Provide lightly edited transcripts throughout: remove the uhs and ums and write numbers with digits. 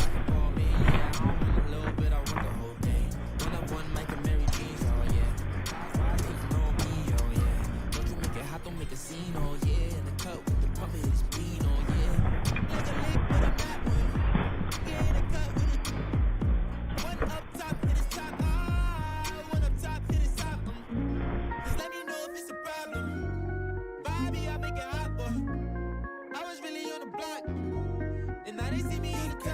rockin' for me, yeah. I don't want a little bit, I want the whole thing. One-on-one like a Mary Jeans, oh yeah. Taking on me, oh yeah. Don't you make it hot, don't make a scene, oh yeah. In the cup with the pump, it's bean, oh yeah. Like a lick, but I'm not one. Yeah, in the cut with it. One up top, hit his top, one up top, hit his top. Just let me know if it's a problem. Bobby, I make it hot, boy. I was really on the block, and now they see me in the car.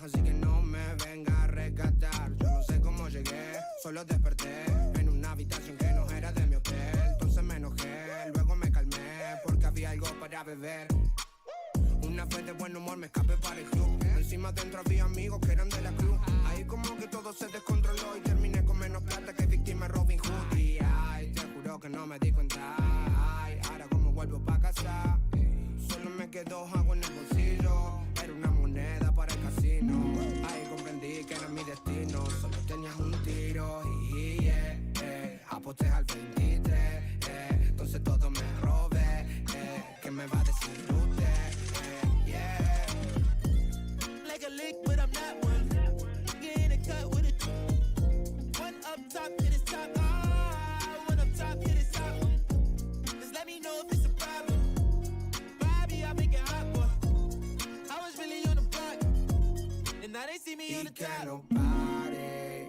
Así que no me venga a rescatar. Yo no sé cómo llegué, solo desperté en una habitación que no era de mi hotel. Entonces me enojé, luego me calmé porque había algo para beber. Una vez de buen humor me escapé para el club. Encima dentro había amigos que eran de la cruz. Ahí como que todo se descontroló y terminé con menos plata que víctima Robin Hood. Y ay, te juro que no me di cuenta. Ay, ahora como vuelvo pa' casa, solo me quedó agua en el bolsillo. Era una moneda para el casino. Ahí comprendí que era mi destino. Solo tenías un tiro y aposté al 23. Entonces todo me robé. ¿Qué me va a decir usted? Like a lick, but I'm not one. Get in the cut with it. One up top, hit his top. One up top, hit his top. Just let me know if it's a problem. Bobby, I make it hot, boy. I was really on the block, and now they see me on the top. Que no pare,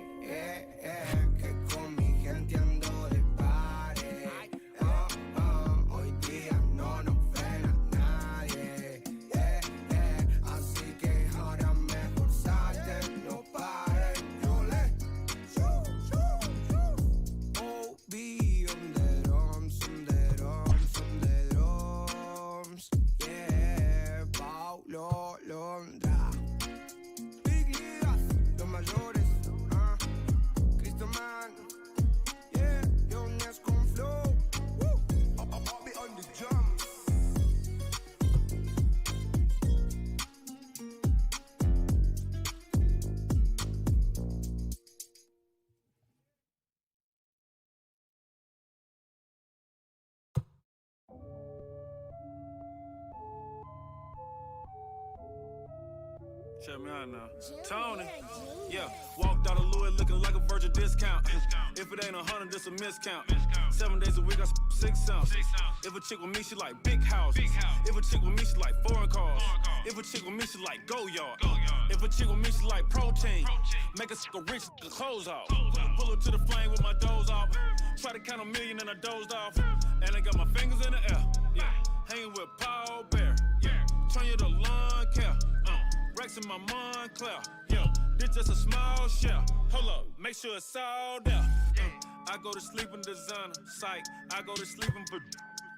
que con mi gente ando de pare. Hoy día no nos frena nadie. Así que ahora mejor salte, no pare. Yo le be on the drums, yeah, Paulo Londra. Big ligas, los mayores, Cristo Man, yeah, Jonas con flow. I'll be on the drums. Check me out now. Tony, yeah, walked out of Louis looking like a virgin discount. If it ain't 100, this a miscount. 7 days a week, I 6 ounce. If a chick with me, she like big houses. If a chick with me, she like foreign cars. If a chick with me, she like go yard. If a chick with me, she like protein. Make a sicker rich, the clothes off. Pull her to the flame with my doze off. Try to count a million and I dozed off. And I got my fingers in the air. Yeah, hanging with Paul Bear. Yeah, turn you to lawn care. Rex in my Montclair, yeah, this just a small shell. Hold up, make sure it's all there. I go to sleep in designer, psych. I go to sleep in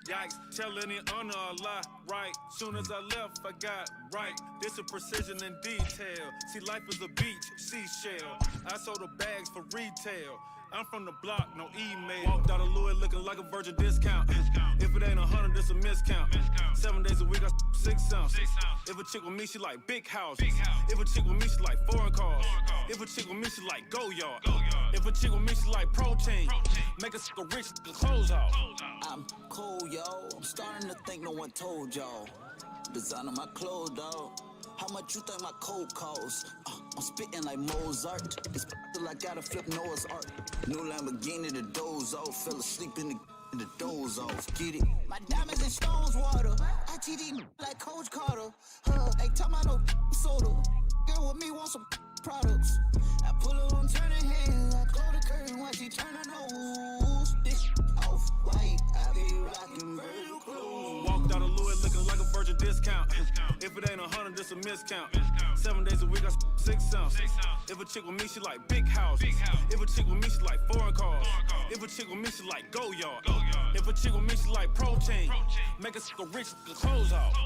yikes. Tell any honor a lie, right? Soon as I left, I got right. This is precision and detail. See, life is a beach, seashell. I sold the bags for retail. I'm from the block, no email. Walked out of Louis looking like a virgin discount. If it ain't 100, this a miscount. 7 days a week, I 6 ounce. If a chick with me, she like big houses. If a chick with me, she like foreign cars. If a chick with me, she like go yard. If a chick with me, she like protein. Make a sicker rich, the clothes off. I'm cool, yo. I'm starting to think no one told y'all. Designing my clothes, dog. How much you think my coat costs? I'm spitting like Mozart. It's till I gotta flip Noah's Ark. New Lamborghini, the doze off. Fell asleep in the doze off. Get it? My diamonds and stones water. ITD like Coach Carter. Ain't talking about no soda. Girl with me want some products. I pull her on turning head. I close the curtain while she turn her nose. This off white. I be rocking Virgil clothes. Walked out of Louis looking like a virgin discount. If it ain't 100, this a miscount. 7 days a week, I 6 ounce. If a chick with me, she like big houses. If a chick with me, she like foreign cars. If a chick with me, she like go yard. If a chick with me, she like protein. Make a sicker rich, the clothes off.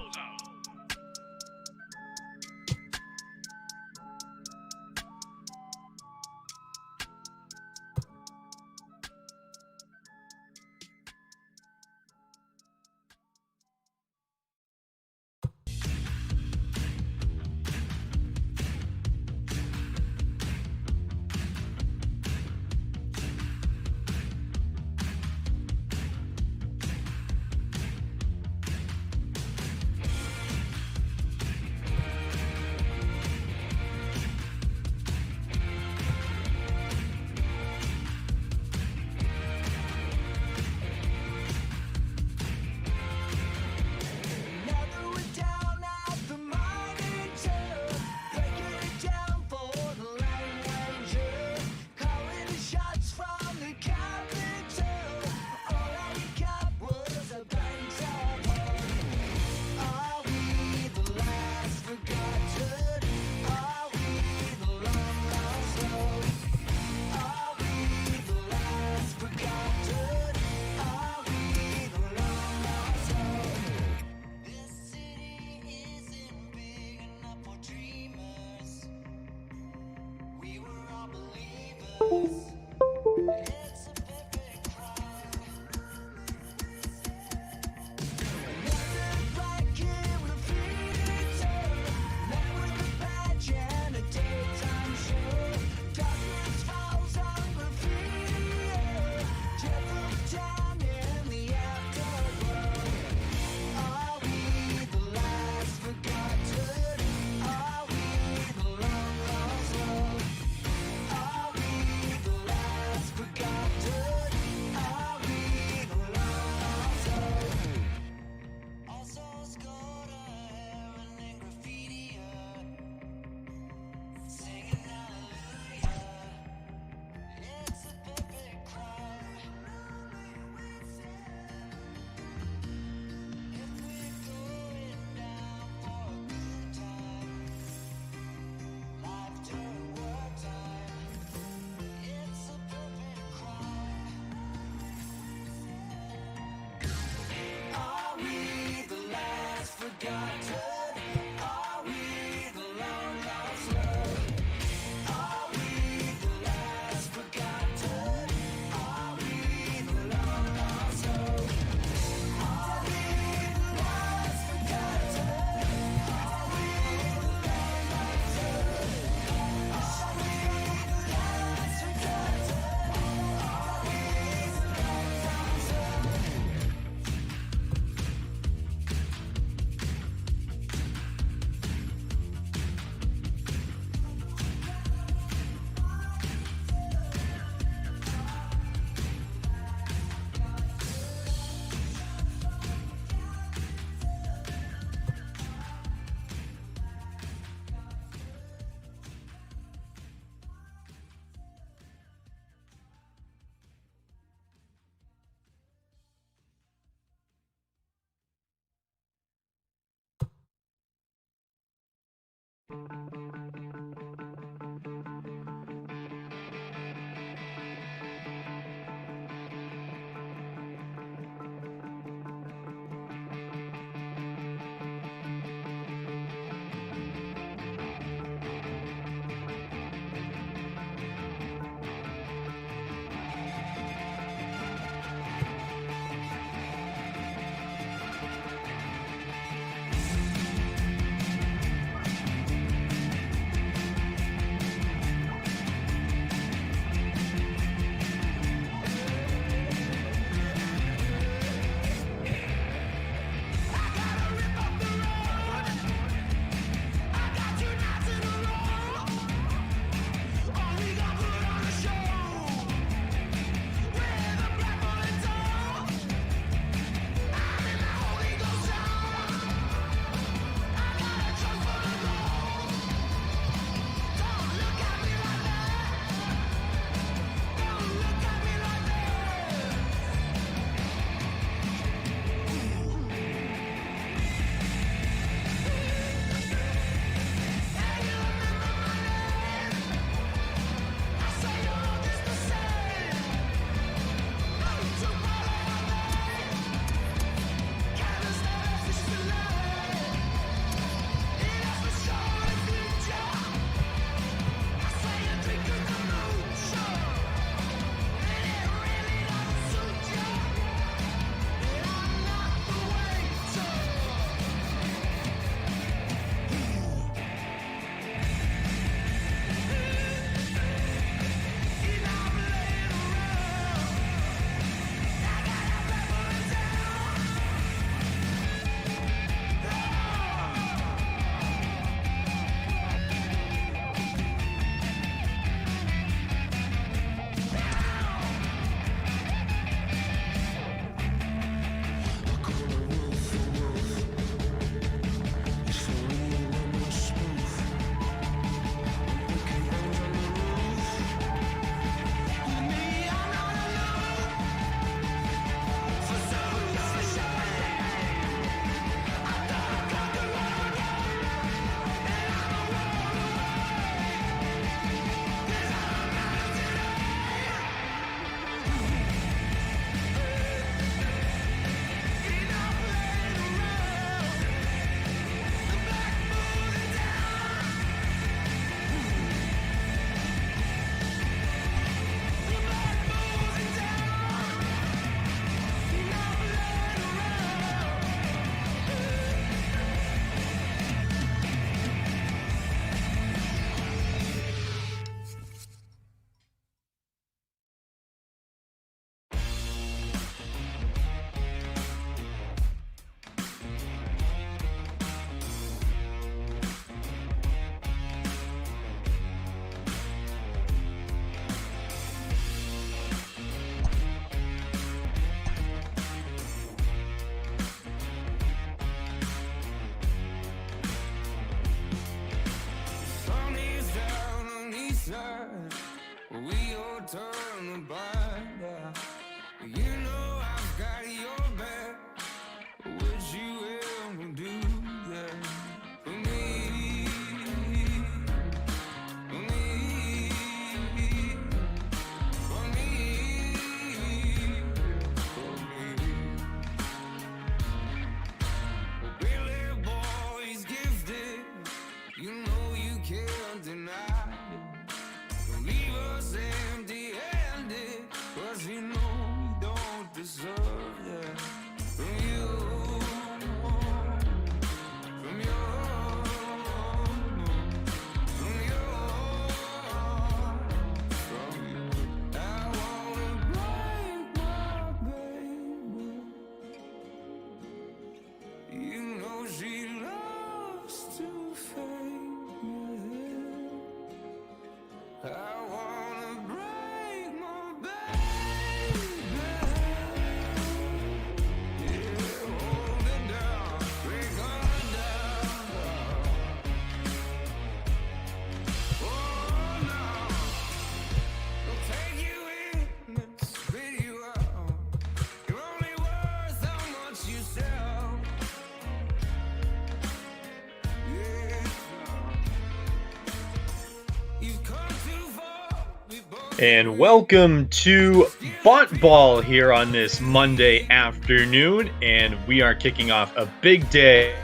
And welcome to Bunt Ball here on this Monday afternoon. And we are kicking off a big day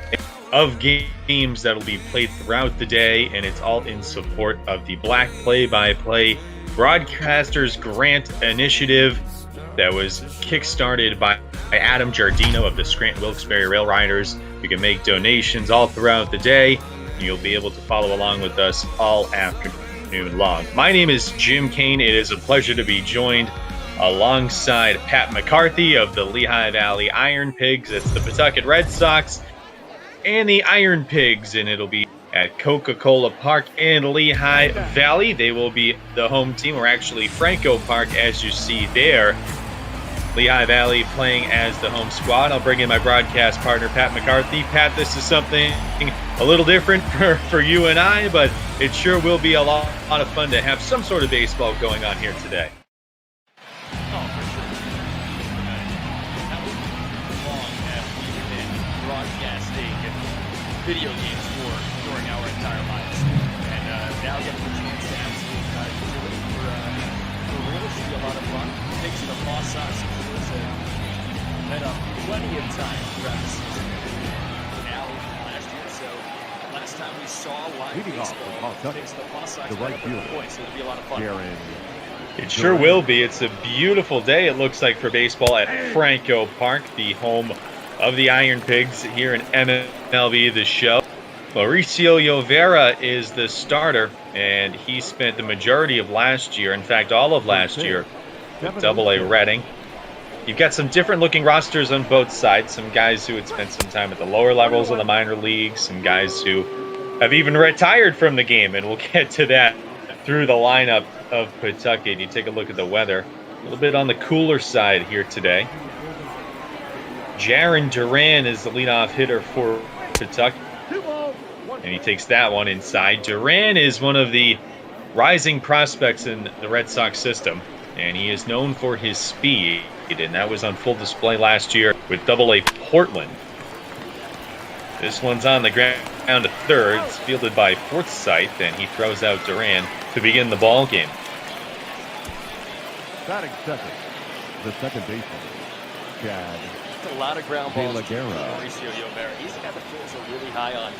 of games that will be played throughout the day. And it's all in support of the Black Play-by-Play Broadcasters Grant initiative that was kickstarted by Adam Giardino of the Scranton Wilkes-Barre Rail Riders. You can make donations all throughout the day. And you'll be able to follow along with us all afternoon long. My name is Jim Kane. It is a pleasure to be joined alongside Pat McCarthy of the Lehigh Valley Iron Pigs. It's the Pawtucket Red Sox and the Iron Pigs, and it'll be at Coca-Cola Park in Lehigh Valley. They will be the home team, or actually Franco Park, as you see there. Lehigh Valley playing as the home squad. I'll bring in my broadcast partner, Pat McCarthy. Pat, this is something a little different for you and I, but it sure will be a lot of fun to have some sort of baseball going on here today. Oh, for sure. That was long as we've been broadcasting video games during our entire lives. And now getting the chance to actually do it for real should be a lot of fun. Takes the Montas met up plenty of time throughout the season. Now, last year, so last time we saw live baseball, takes the Montas the right field. So it'll be a lot of fun. It sure will be. It's a beautiful day, it looks like, for baseball at Franco Park, the home of the Iron Pigs here in MLB The Show. Mauricio Llovera is the starter, and he spent the majority of last year, in fact, all of last year, with AA Reading. You've got some different looking rosters on both sides. Some guys who had spent some time at the lower levels of the minor leagues, some guys who have even retired from the game, and we'll get to that through the lineup of Pawtucket. You take a look at the weather, a little bit on the cooler side here today. Jaron Duran is the leadoff hitter for Pawtucket, and he takes that one inside. Duran is one of the rising prospects in the Red Sox system, and he is known for his speed, and that was on full display last year with AA Portland. This one's on the ground to third. It's fielded by Forsythe, and he throws out Duran to begin the ball game. Batting second, the second baseman, Chad. A lot of ground balls to Mauricio Llovera. He's the guy that throws are really high on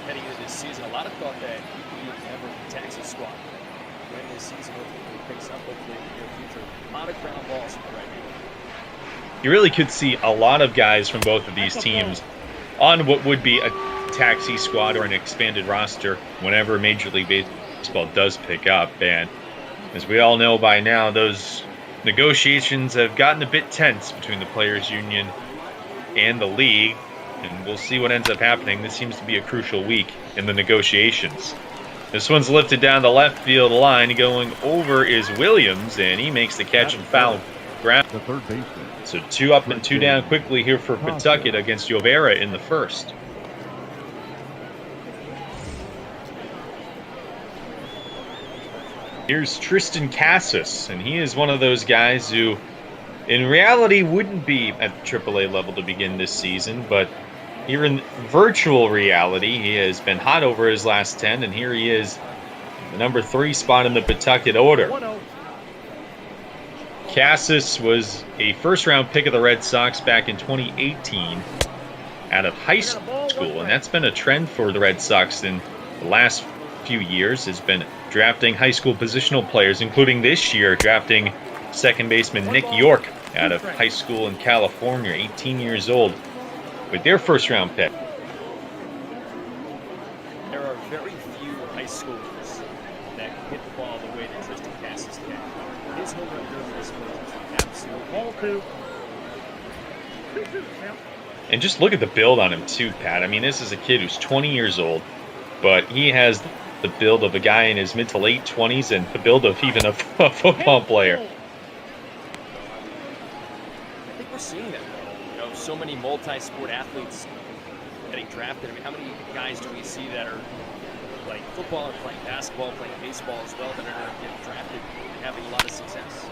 heading into this season. A lot of thought that he would never tax his squad. When this season hopefully picks up, hopefully in the near future. A lot of ground balls from right here. You really could see a lot of guys from both of these teams on what would be a taxi squad or an expanded roster whenever Major League Baseball does pick up. And as we all know by now, those negotiations have gotten a bit tense between the Players Union and the league, and we'll see what ends up happening. This seems to be a crucial week in the negotiations. This one's lifted down the left field line. Going over is Williams, and he makes the catch and foul ground. The third baseman. So 2 up and 2 down quickly here for Pawtucket against Llovera in the first. Here's Tristan Casas, and he is one of those guys who, in reality, wouldn't be at the AAA level to begin this season, but here in virtual reality, he has been hot over his last 10, and here he is, the number 3 spot in the Pawtucket order. Casas was a first-round pick of the Red Sox back in 2018 out of high school, and that's been a trend for the Red Sox in the last few years, has been drafting high school positional players, including this year drafting second baseman Nick York out of high school in California, 18 years old, with their first-round pick. There are very few high schoolers that can hit the ball the way that Tristan Casas can. His home run during this was absolutely. And just look at the build on him too, Pat. I mean, this is a kid who's 20 years old, but he has the build of a guy in his mid to late 20s and the build of even a football player. I think we're seeing that, though. You know, so many multi-sport athletes getting drafted. I mean, how many guys do we see that are playing football or playing basketball, playing baseball as well, that are getting drafted and having a lot of success?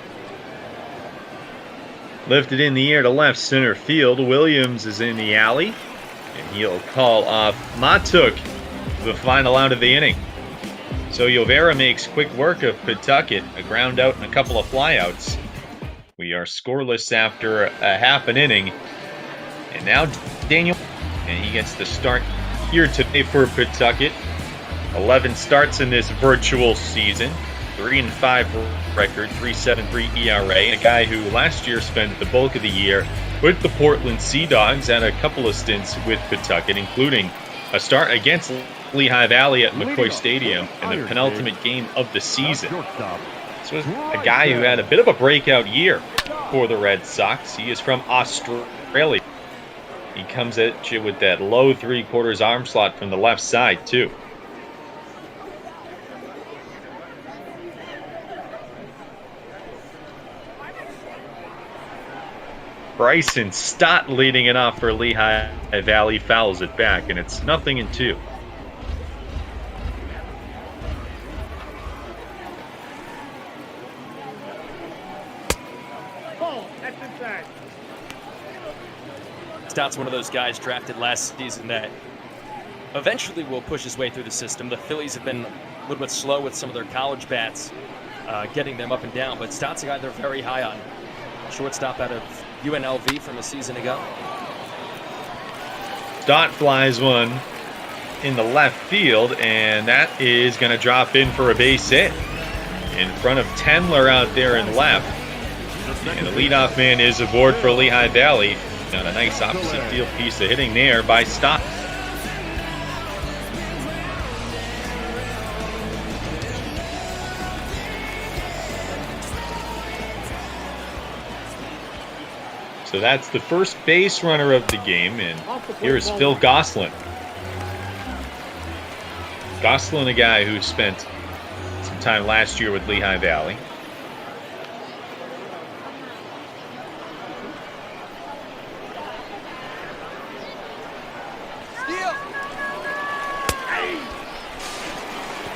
Lifted in the air to left center field. Williams is in the alley, and he'll call off Matuk, the final out of the inning. So Yovera makes quick work of Pawtucket, a ground out and a couple of flyouts. We are scoreless after a half an inning. And now Daniel, and he gets the start here today for Pawtucket. 11 starts in this virtual season. 3-5 record, 3.73 ERA. And a guy who last year spent the bulk of the year with the Portland Sea Dogs and a couple of stints with Pawtucket, including a start against Lehigh Valley at McCoy Stadium in the penultimate game of the season. This was a guy who had a bit of a breakout year for the Red Sox. He is from Australia. He comes at you with that low three-quarters arm slot from the left side, too. Bryson Stott leading it off for Lehigh Valley, fouls it back, and it's 0-2. Stott's one of those guys drafted last season that eventually will push his way through the system. The Phillies have been a little bit slow with some of their college bats, getting them up and down, but Stott's a guy they're very high on. Shortstop out of UNLV from a season ago. Stott flies one in the left field, and that is going to drop in for a base hit in front of Tendler out there in left. And the leadoff man is aboard for Lehigh Valley. Got a nice opposite field piece of hitting there by Stott. So that's the first base runner of the game, and here's Phil Gosselin. Gosselin, a guy who spent some time last year with Lehigh Valley.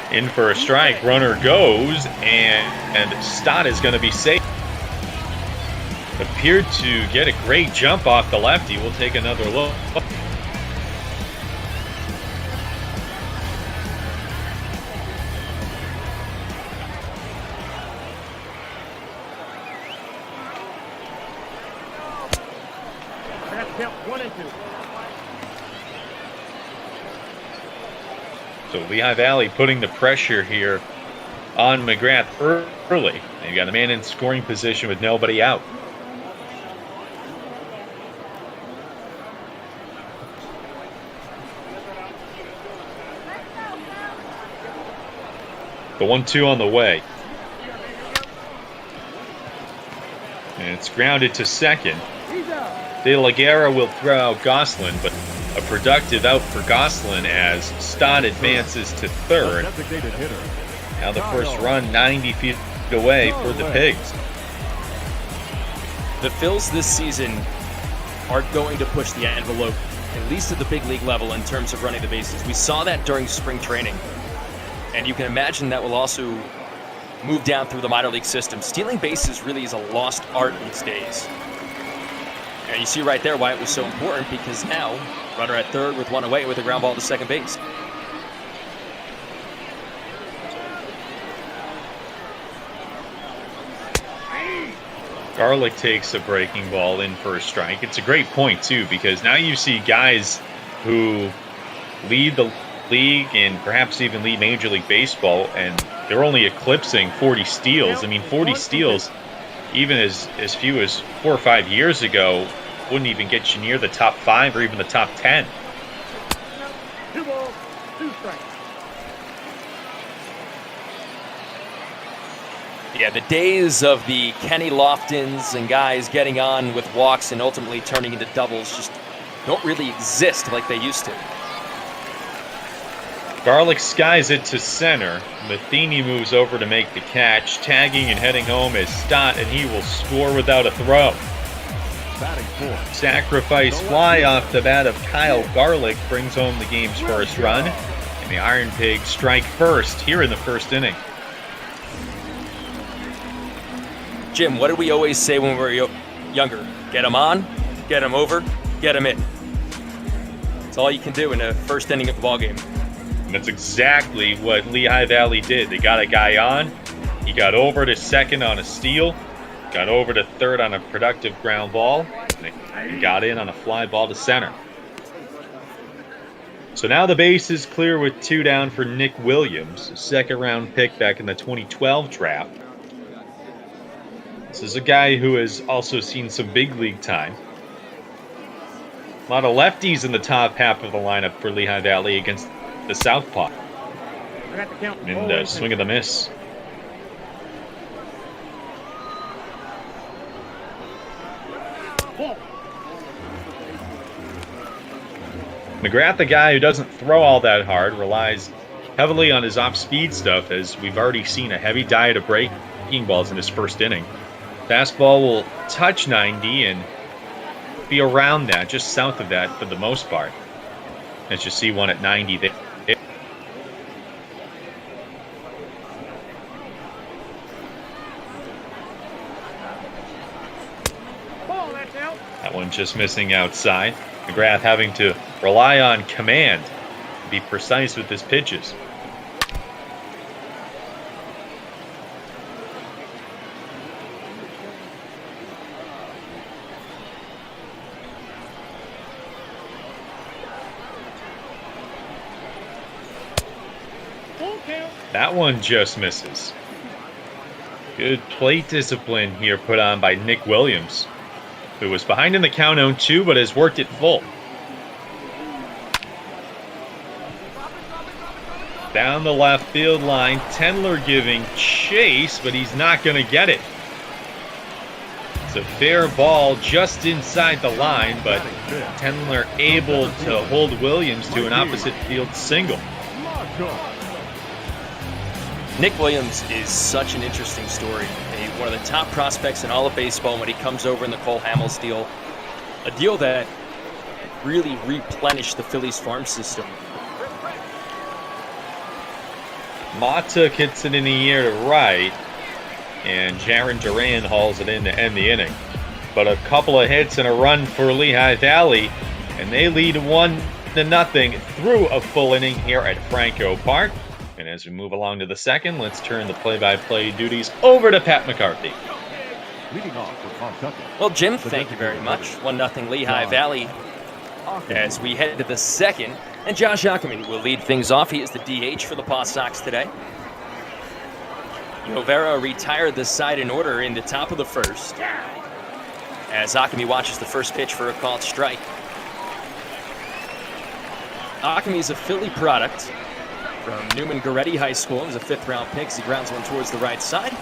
In for a strike, runner goes, and Stott is going to be safe. Appeared to get a great jump off the lefty. We'll take another look. So Lehigh Valley putting the pressure here on McGrath early. They've got a man in scoring position with nobody out. The 1-2 on the way. And it's grounded to second. De La Guerra will throw out Gosselin, but a productive out for Gosselin as Stott advances to third. Now the first run 90 feet away for the Pigs. The Phils this season are going to push the envelope, at least at the big league level, in terms of running the bases. We saw that during spring training. And you can imagine that will also move down through the minor league system. Stealing bases really is a lost art these days. And you see right there why it was so important, because now, runner at third with one away with a ground ball to second base. Garlick takes a breaking ball in for a strike. It's a great point, too, because now you see guys who lead the league and perhaps even lead Major League Baseball, and they're only eclipsing 40 steals. I mean, 40 steals, even as few as 4 or 5 years ago, wouldn't even get you near the top 5 or even the top 10. 2 balls, 2 strikes. Yeah, the days of the Kenny Loftons and guys getting on with walks and ultimately turning into doubles just don't really exist like they used to. Garlick skies it to center. Matheny moves over to make the catch. Tagging and heading home is Stott, and he will score without a throw. Sacrifice fly off the bat of Kyle Garlick brings home the game's first run. And the Iron Pigs strike first here in the first inning. Jim, what did we always say when we were younger? Get them on, get them over, get them in. That's all you can do in the first inning of the ballgame. And that's exactly what Lehigh Valley did. They got a guy on. He got over to second on a steal. Got over to third on a productive ground ball. And got in on a fly ball to center. So now the base is clear with 2 down for Nick Williams, a second-round pick back in the 2012 draft. This is a guy who has also seen some big league time. A lot of lefties in the top half of the lineup for Lehigh Valley against the southpaw. And a swing of the miss. McGrath, the guy who doesn't throw all that hard, relies heavily on his off-speed stuff, as we've already seen a heavy diet of breaking balls in his first inning. Fastball will touch 90 and be around that, just south of that for the most part. As you see one at 90 there. That one just missing outside. McGrath having to rely on command to be precise with his pitches. That one just misses. Good plate discipline here put on by Nick Williams, who was behind in the count 0-2 but has worked it full. Down the left field line, Tendler giving chase, but he's not going to get it. It's a fair ball just inside the line, but Tendler able to hold Williams to an opposite field single. Nick Williams is such an interesting story. One of the top prospects in all of baseball when he comes over in the Cole Hamels deal. A deal that really replenished the Phillies farm system. Montas hits it in the air to right, and Jaron Duran hauls it in to end the inning. But a couple of hits and a run for Lehigh Valley, and they lead 1-0 through a full inning here at Franco Park. And as we move along to the second, let's turn the play-by-play duties over to Pat McCarthy. Leading off for Pawtucket. Well, Jim, thank you very much. 1-0 Lehigh Valley as we head to the second. And Josh Ackerman will lead things off. He is the DH for the Paw Sox today. Yovera retired the side in order in the top of the first, as Ackerman watches the first pitch for a called strike. Ackerman is a Philly product from Newman Goretti High School. He was a 5th-round pick. He grounds one towards the right side.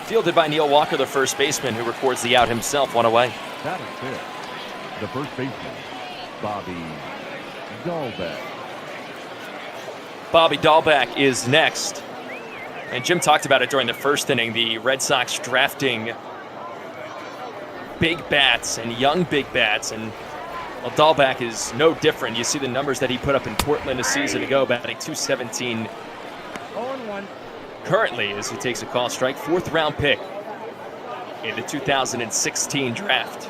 Fielded by Neil Walker, the first baseman, who records the out himself, one away. That is it. The first baseman, Bobby Dahlbeck. Bobby Dahlbeck is next. And Jim talked about it during the first inning, the Red Sox drafting big bats and young big bats. And well, Dahlbeck is no different. You see the numbers that he put up in Portland a season ago, batting .217 currently as he takes a call strike. 4th-round pick in the 2016 draft.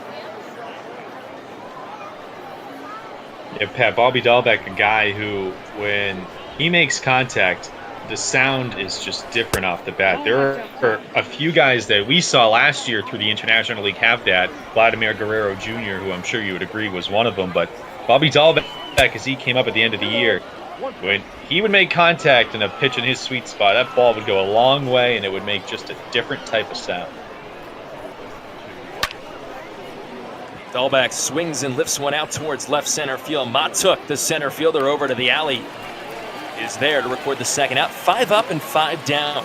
Yeah, Pat, Bobby Dahlbeck, a guy who, when he makes contact, the sound is just different off the bat. There are a few guys that we saw last year through the International League have that. Vladimir Guerrero Jr., who I'm sure you would agree was one of them. But Bobby Dahlbeck, as he came up at the end of the year, when he would make contact and a pitch in his sweet spot, that ball would go a long way and it would make just a different type of sound. Dahlbeck swings and lifts one out towards left center field. Matuk, the center fielder, over to the alley, is there to record the second out. 5 up and 5 down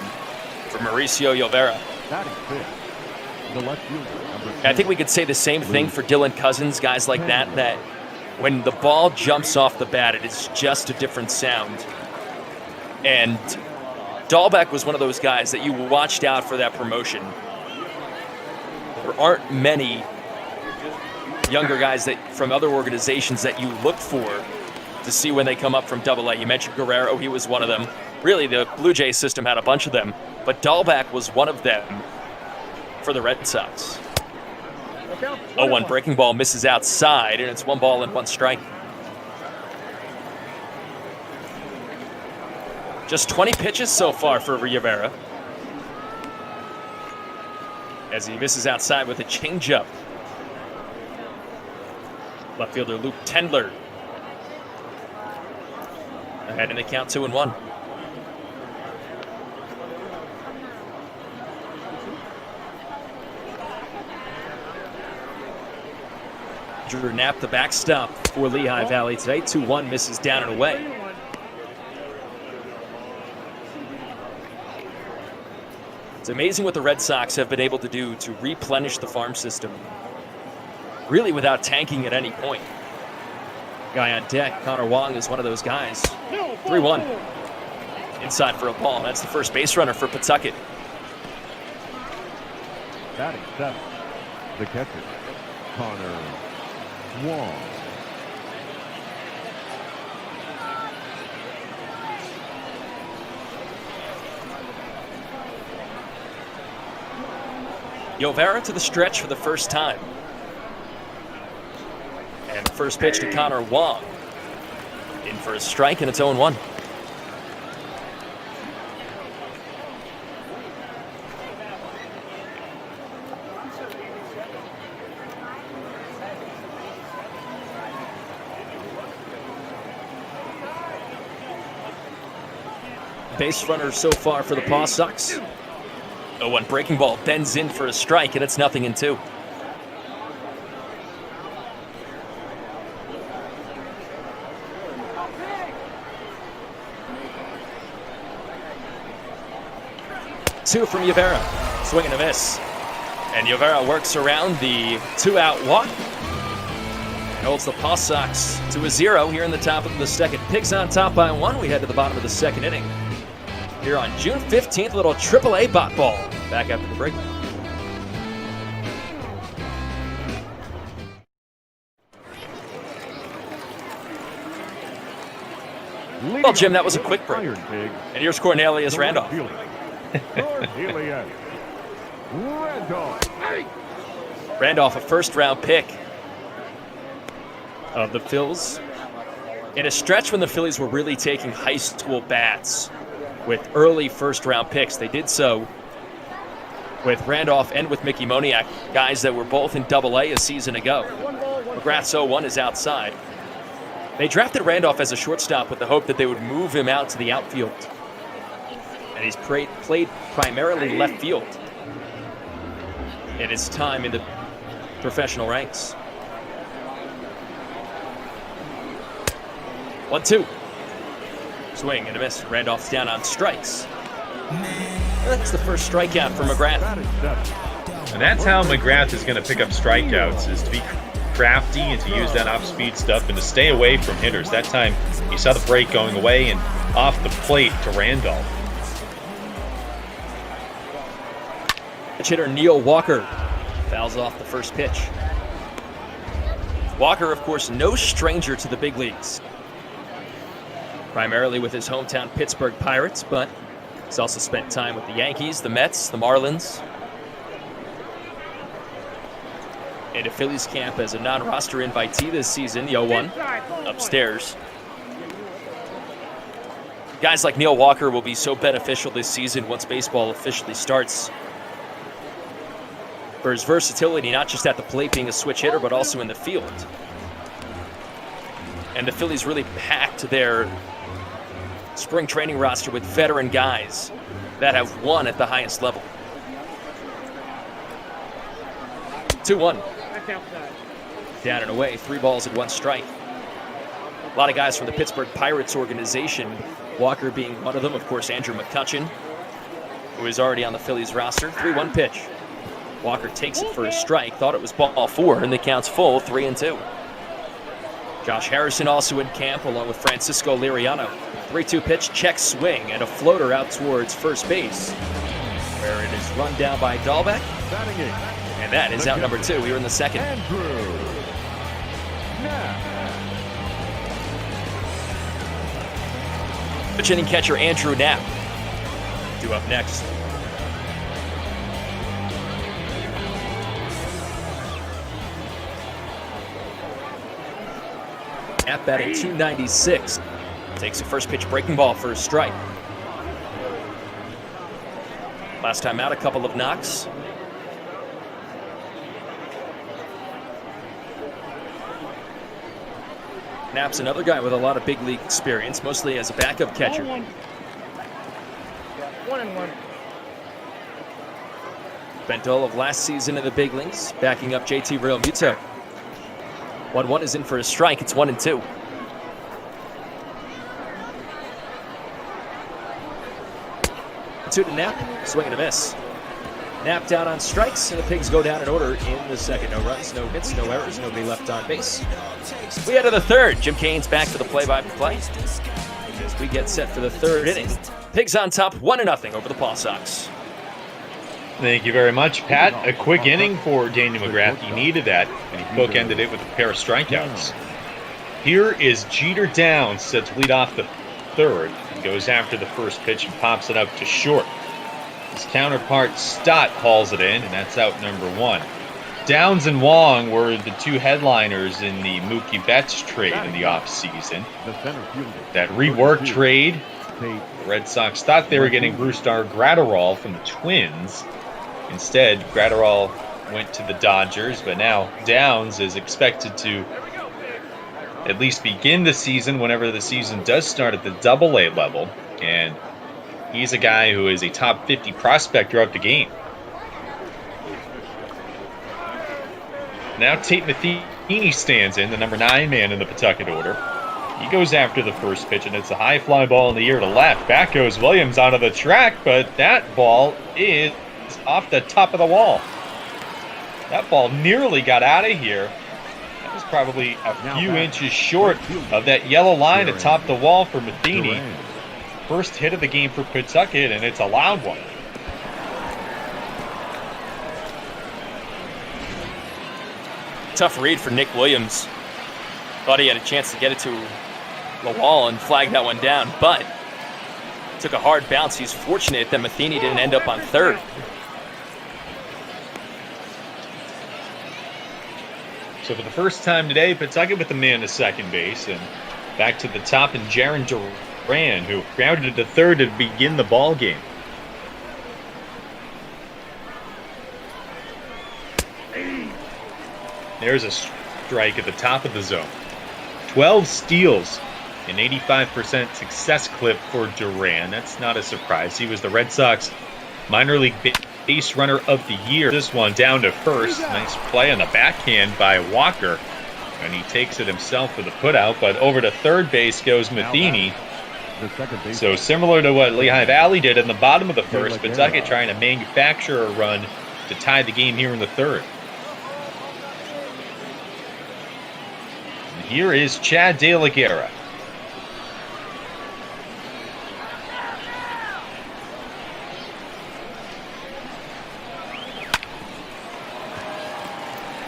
for Mauricio Yovera. That is it. The left fielder, number 10. I think we could say the same thing for Dylan Cousins, guys like that when the ball jumps off the bat, it is just a different sound. And Dahlbeck was one of those guys that you watched out for that promotion. There aren't many younger guys that from other organizations that you look for to see when they come up from AA. You mentioned Guerrero, he was one of them. Really, the Blue Jays system had a bunch of them, but Dahlbeck was one of them for the Red Sox. 0-1 breaking ball misses outside, and it's 1 ball and 1 strike. Just 20 pitches so far for Rivera, as he misses outside with a changeup. Left fielder Luke Tendler ahead in the count, 2-1. Drew Knapp, the backstop for Lehigh Valley today. 2-1, misses down and away. It's amazing what the Red Sox have been able to do to replenish the farm system, really without tanking at any point. Guy on deck, Connor Wong, is one of those guys. 3-1. Inside for a ball. That's the first base runner for Pawtucket. Batting seventh, the catcher, Connor Wong. Yovera to the stretch for the first time. And first pitch to Connor Wong. In for a strike, and it's 0-1. Base runner so far for the Paw Sox. 0-1 breaking ball bends in for a strike, and it's 0-2. Two from Yovera. Swing and a miss. And Yovera works around the 2-out walk. And holds the Paw Sox to a 0 here in the top of the second. Pigs on top by 1. We head to the bottom of the second inning. Here on June 15th, little AAA bot ball. Back after the break. Well, Jim, that was a quick break. And here's Cornelius Randolph. Randolph, a first-round pick of the Phils. In a stretch when the Phillies were really taking high school bats with early first-round picks. They did so with Randolph and with Mickey Moniak, guys that were both in AA a season ago. McGrath's 0-1 is outside. They drafted Randolph as a shortstop with the hope that they would move him out to the outfield. And he's played primarily left field in his time in the professional ranks. 1-2. Swing and a miss. Randolph's down on strikes. That's the first strikeout for McGrath. And that's how McGrath is going to pick up strikeouts, is to be crafty and to use that off-speed stuff and to stay away from hitters. That time, you saw the break going away and off the plate to Randolph. Pitch hitter Neil Walker fouls off the first pitch. Walker, of course, no stranger to the big leagues. Primarily with his hometown Pittsburgh Pirates, but he's also spent time with the Yankees, the Mets, the Marlins. In a Phillies camp as a non-roster invitee this season, the 0-1 upstairs. Guys like Neil Walker will be so beneficial this season once baseball officially starts. For his versatility, not just at the plate being a switch hitter, but also in the field. And the Phillies really packed their spring training roster with veteran guys that have won at the highest level. 2-1. Down and away, 3 balls and 1 strike. A lot of guys from the Pittsburgh Pirates organization, Walker being one of them. Of course, Andrew McCutchen, who is already on the Phillies roster. 3-1 pitch. Walker takes it for a strike. Thought it was ball 4, and the count's full, 3-2. Josh Harrison also in camp, along with Francisco Liriano. 3-2 pitch, check swing, and a floater out towards first base, where it is run down by Dahlbeck. And that is out number 2 here in the second. Pitch hitting catcher Andrew Knapp due up next. Knapp batting .296. Takes a first pitch breaking ball for a strike. Last time out, a couple of knocks. Knapp's another guy with a lot of big league experience, mostly as a backup catcher. 1-1. 1-1. Spent all of last season in the big leagues, backing up JT Realmuto. 1-1 is in for a strike. It's 1-2. Two to Knapp, swing and a miss. Knapp down on strikes, and the Pigs go down in order in the second. No runs, no hits, no errors, nobody left on base. We head to the third. Jim Kane's back for the play-by-play as we get set for the third inning. Pigs on top, 1-0 over the Paw Sox. Thank you very much, Pat. A quick inning for Daniel McGrath. He needed that, and he bookended it with a pair of strikeouts. Here is Jeter Downs set to lead off the third. He goes after the first pitch and pops it up to short. His counterpart Stott hauls it in, and that's out number one. Downs and Wong were the two headliners in the Mookie Betts trade in the offseason. That rework trade, the Red Sox thought they were getting Brusdar Graterol from the Twins. Instead, Graterol went to the Dodgers, but now Downs is expected to at least begin the season whenever the season does start at the AA level. And he's a guy who is a top 50 prospect throughout the game. Now Tate Matheny stands in, the number 9 man in the Pawtucket order. He goes after the first pitch, and it's a high fly ball in the air to left. Back goes Williams onto the track, but that ball is off the top of the wall. That ball nearly got out of here. That was probably a few inches short of that yellow line atop the wall for Matheny. First hit of the game for Pawtucket, and it's a loud one. Tough read for Nick Williams. Thought he had a chance to get it to the wall and flag that one down, but took a hard bounce. He's fortunate that Matheny didn't end up on third. So for the first time today, Pawtucket with the man to second base, and back to the top, and Jaron Duran, who grounded to third to begin the ball game. There's a strike at the top of the zone. 12 steals, an 85% success clip for Duran. That's not a surprise. He was the Red Sox minor league base runner of the year. This one down to first. Nice play on the backhand by Walker. And he takes it himself for the putout, but over to third base goes Matheny. So similar to what Lehigh Valley did in the bottom of the first, Pawtucket trying to manufacture a run to tie the game here in the third. And here is Chad De La Guerra.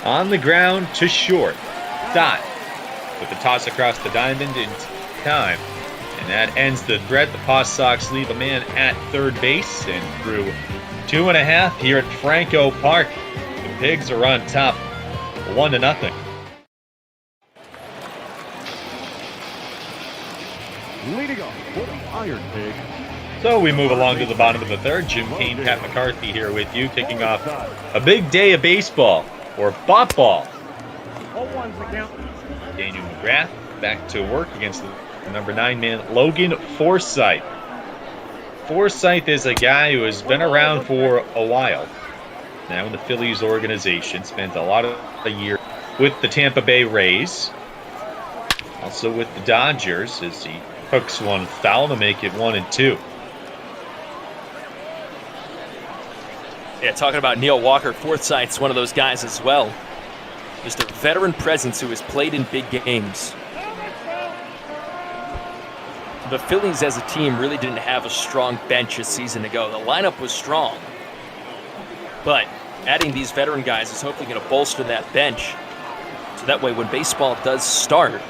On the ground to short. Dot with the toss across the diamond in time. And that ends the threat. The Paw Sox leave a man at third base, and through 2.5 here at Franco Park, the Pigs are on top 1-0. Leading off for the Iron Pig. So we move along to the bottom of the third. Jim Kane, Pat McCarthy here with you, kicking off a big day of baseball, or bop ball. 0-1's the count. Daniel McGrath back to work against the number 9 man, Logan Forsythe. Forsythe is a guy who has been around for a while. Now in the Phillies organization, spent a lot of a year with the Tampa Bay Rays. Also with the Dodgers, as he hooks one foul to make it 1-2. Yeah, talking about Neil Walker, Forsythe's one of those guys as well. Just a veteran presence who has played in big games. The Phillies as a team really didn't have a strong bench a season ago. The lineup was strong. But adding these veteran guys is hopefully going to bolster that bench. So that way when baseball does start,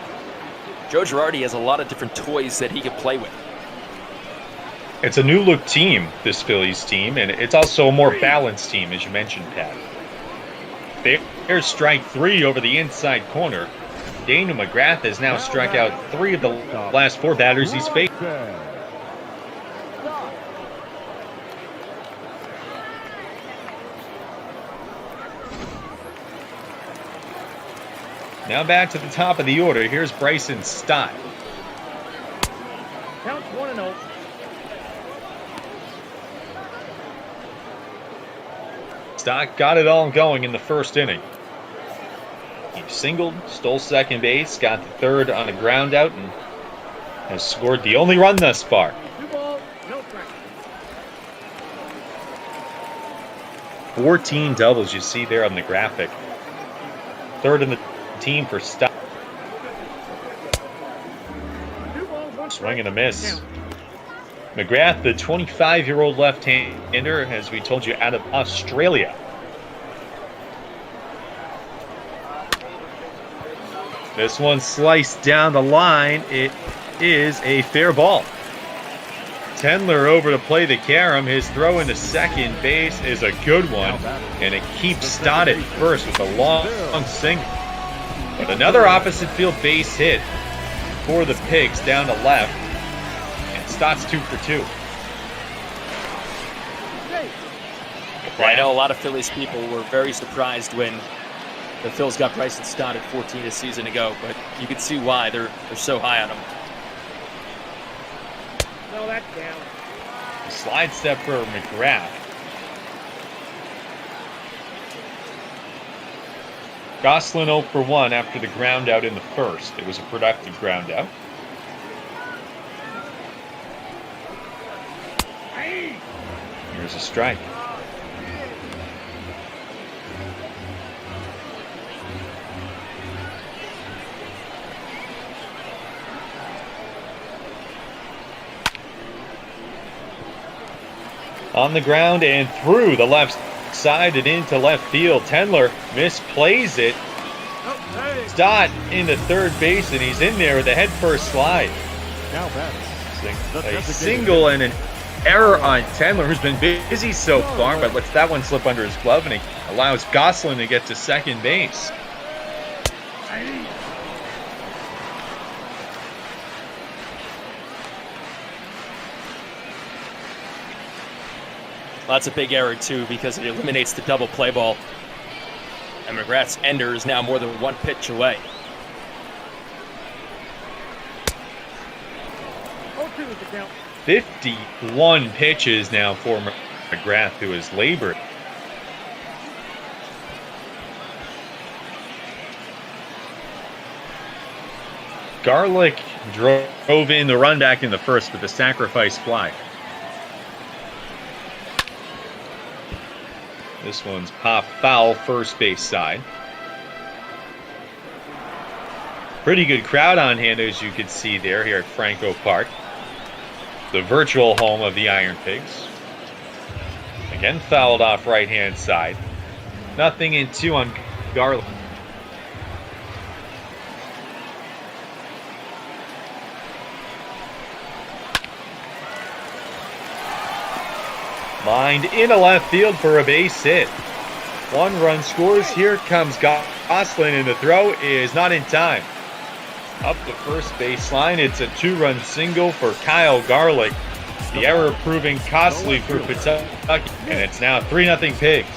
Joe Girardi has a lot of different toys that he can play with. It's a new-look team, this Phillies team, and it's also a more balanced team, as you mentioned, Pat. There's strike 3 over the inside corner. Daniel McGrath has now struck out 3 of the last 4 batters he's faced. Now back to the top of the order. Here's Bryson Stott. Count 1-0. Stott got it all going in the first inning. He singled, stole second base, got the third on a ground out, and has scored the only run thus far. 2 balls, no strikes. 14 doubles you see there on the graphic. Third in the team for Stott. 2 balls, 1 Swing and a strike. miss. Count. McGrath, the 25-year-old left-hander, as we told you, out of Australia. This one sliced down the line. It is a fair ball. Tendler over to play the carom. His throw into second base is a good one, and it keeps Stott at first with a long single. But another opposite field base hit for the Pigs down to left, and Stott's 2 for 2. Well, I know a lot of Phillies people were very surprised when the Phils got Bryson Stott at 14 a season ago, but you can see why they're so high on him. No, that's down. Slide step for McGrath. Gosselin 0 for 1 after the ground out in the first. It was a productive ground out. Here's a strike. On the ground and through the left side and into left field. Tendler misplays it. Stott into third base, and he's in there with a head-first slide. Now A single and an error on Tendler, who's been busy so far, but lets that one slip under his glove, and it allows Gosselin to get to second base. That's a big error, too, because it eliminates the double play ball. And McGrath's ender is now more than 1 pitch away. 0-2 is the count. 51 pitches now for McGrath, who has labored. Garlick drove in the run back in the first with a sacrifice fly. This one's pop foul, first base side. Pretty good crowd on hand, as you can see there here at Franco Park, the virtual home of the Iron Pigs. Again, fouled off right-hand side. Nothing in 2 on Garlick. Lined into left field for a base hit. 1 run scores. Here comes Gosselin, and the throw is not in time. Up the first baseline, it's a 2-run single for Kyle Garlick. The error proving costly for Pawtucket, and it's now 3-0 Pigs.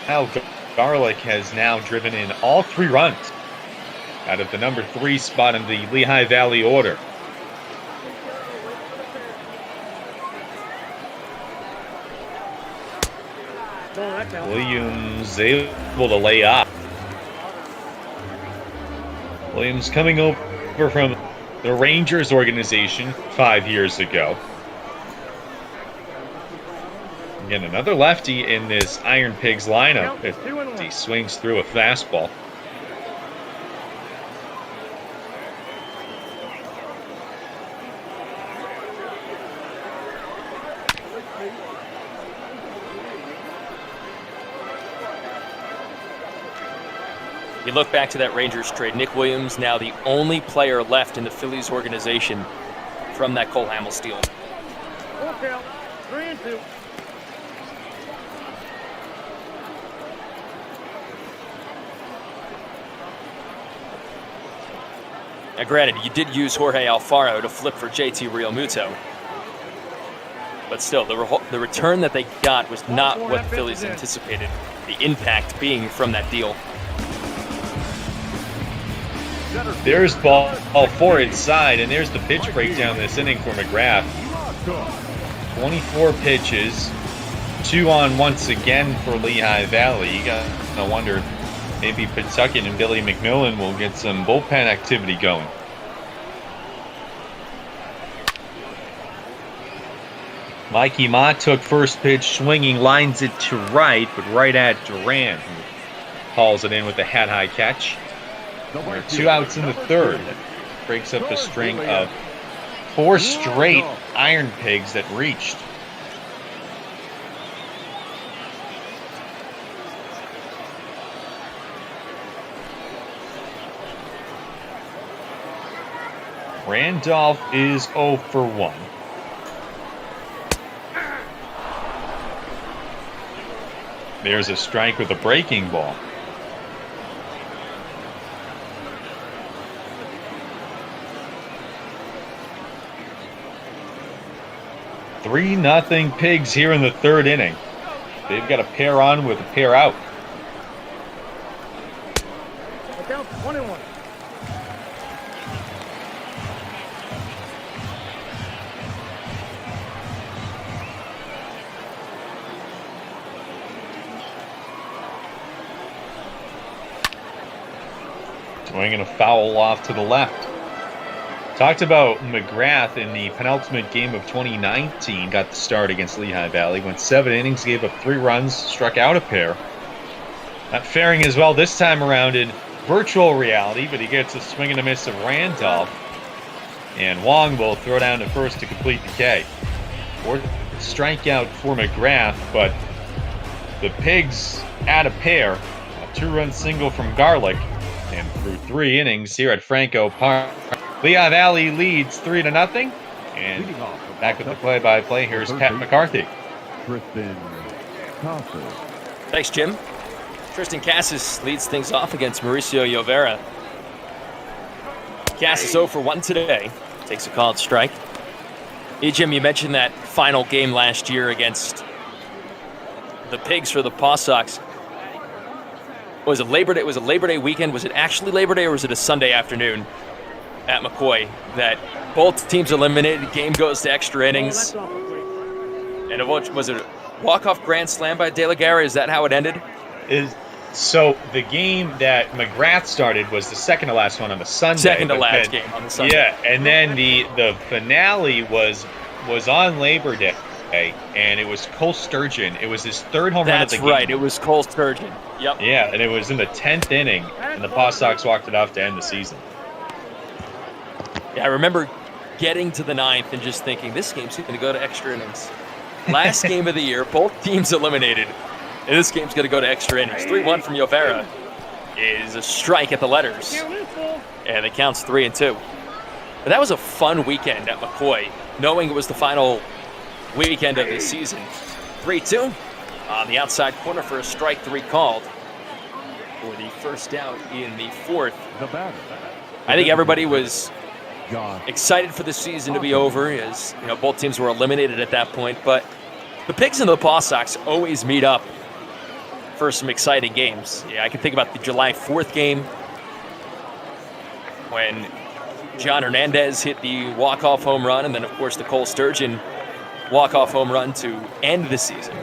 Kyle Garlick has now driven in all 3 runs out of the number 3 spot in the Lehigh Valley order. Williams able to lay off. Williams coming over from the Rangers organization 5 years ago. Again, another lefty in this Iron Pigs lineup if he swings through a fastball. You look back to that Rangers trade, Nick Williams now the only player left in the Phillies organization from that Cole Hamels deal. 3-2. Now, granted, you did use Jorge Alfaro to flip for JT Realmuto. But still, the return that they got was not what the Phillies anticipated, the impact being from that deal. There's ball 4 inside, and there's the pitch breakdown this inning for McGrath. 24 pitches, 2 on once again for Lehigh Valley. You got to wonder, maybe Pawtucket and Billy McMillan will get some bullpen activity going. Mikey Mott took first pitch, swinging, lines it to right, but right at Duran, who hauls it in with a hat-high catch. There are 2 outs in the third. That breaks up a string of 4 straight Iron Pigs that reached. Randolph is 0 for 1. There's a strike with a breaking ball. Three nothing Pigs here in the third inning. They've got a pair on with a pair out. The count 21. Swinging a foul off to the left. Talked about McGrath in the penultimate game of 2019. Got the start against Lehigh Valley. Went 7 innings, gave up 3 runs, struck out a pair. Not faring as well this time around in virtual reality, but he gets a swing and a miss of Randolph. And Wong will throw down to first to complete the K. Fourth strikeout for McGrath, but the Pigs add a pair. A 2-run single from Garlick. And through 3 innings here at Franco Park, Lehigh Valley leads 3-0. And back with the play-by-play, here's Pat McCarthy. Thanks, Jim. Tristan Casas leads things off against Mauricio Llovera. Casas 0 for 1 today. Takes a called strike. Hey, Jim, you mentioned that final game last year against the Pigs for the Paw Sox. Was it Labor Day? Was it Labor Day weekend? Was it actually Labor Day, or was it a Sunday afternoon at McCoy that both teams eliminated? Game goes to extra innings. And was it a walk-off grand slam by De La Guerra? Is that how it ended? So the game that McGrath started was the second to last one on the Sunday. Second to last game on the Sunday. Yeah, and then the finale was on Labor Day. And it was Cole Sturgeon. It was his 3rd home run of the game. That's right. It was Cole Sturgeon. Yep. Yeah, and it was in the 10th inning, and the Paw Sox walked it off to end the season. Yeah, I remember getting to the 9th and just thinking, this game's going to go to extra innings. Last game of the year, both teams eliminated, and this game's going to go to extra innings. 3-1 from Llovera is a strike at the letters, and it counts 3-2. But that was a fun weekend at McCoy, knowing it was the final weekend of the season. 3-2 on the outside corner for a strike 3 called for the first out in the 4th. I think everybody was excited for the season to be over, as you know, both teams were eliminated at that point. But the Pigs and the Paw Sox always meet up for some exciting games. Yeah, I can think about the July 4th game when John Hernandez hit the walk-off home run, and then of course the Cole Sturgeon walk-off home run to end the season.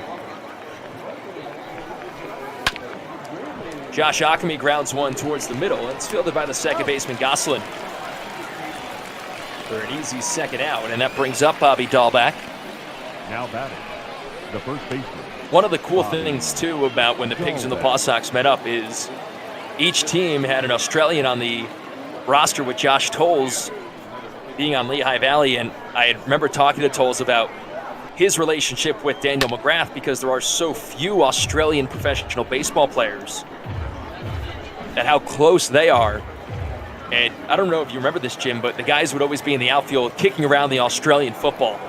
Josh Ockamy grounds one towards the middle. It's fielded by the second baseman Gosselin for an easy second out, and that brings up Bobby Dahlback. Now batting, the first baseman. One of the cool things, too, about when the Pigs and the Paw Sox met up is each team had an Australian on the roster, with Josh Tolles being on Lehigh Valley, and I remember talking to Tolles about his relationship with Daniel McGrath, because there are so few Australian professional baseball players, and how close they are. And I don't know if you remember this, Jim, but the guys would always be in the outfield kicking around the Australian football.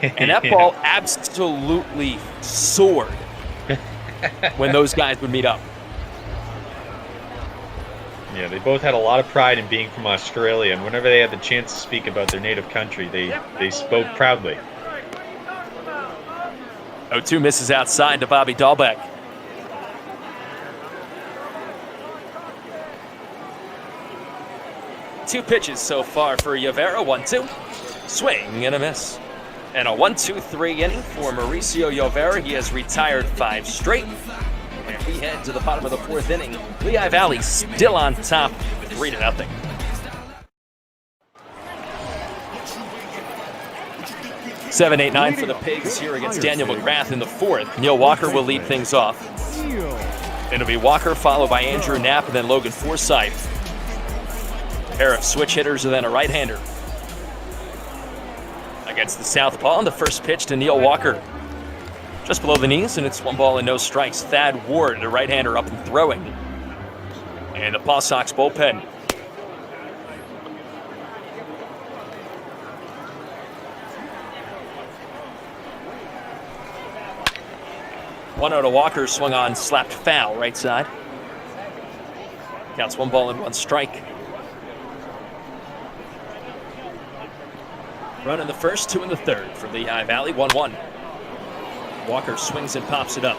And that ball absolutely soared when those guys would meet up. Yeah, they both had a lot of pride in being from Australia, and whenever they had the chance to speak about their native country, they spoke proudly. 0-2 misses outside to Bobby Dahlbeck. Two pitches so far for Llovera. 1-2. Swing and a miss. And a 1-2-3 inning for Mauricio Llovera. He has retired 5 straight. And we head to the bottom of the 4th inning. Lehigh Valley still on top, 3-0. Seven, 8, 9 for the Pigs here against Daniel McGrath in the 4th. Neil Walker will lead things off. It'll be Walker followed by Andrew Knapp and then Logan Forsythe. A pair of switch hitters and then a right-hander. Against the southpaw, the first pitch to Neil Walker. Just below the knees, and it's 1 ball and no strikes. Thad Ward, the right-hander, up and throwing. And the Paw Sox bullpen. One out to Walker, swung on, slapped foul, right side. Counts 1 ball and 1 strike. Run in the first, 2 in the 3rd for Lehigh Valley, 1-1. Walker swings and pops it up.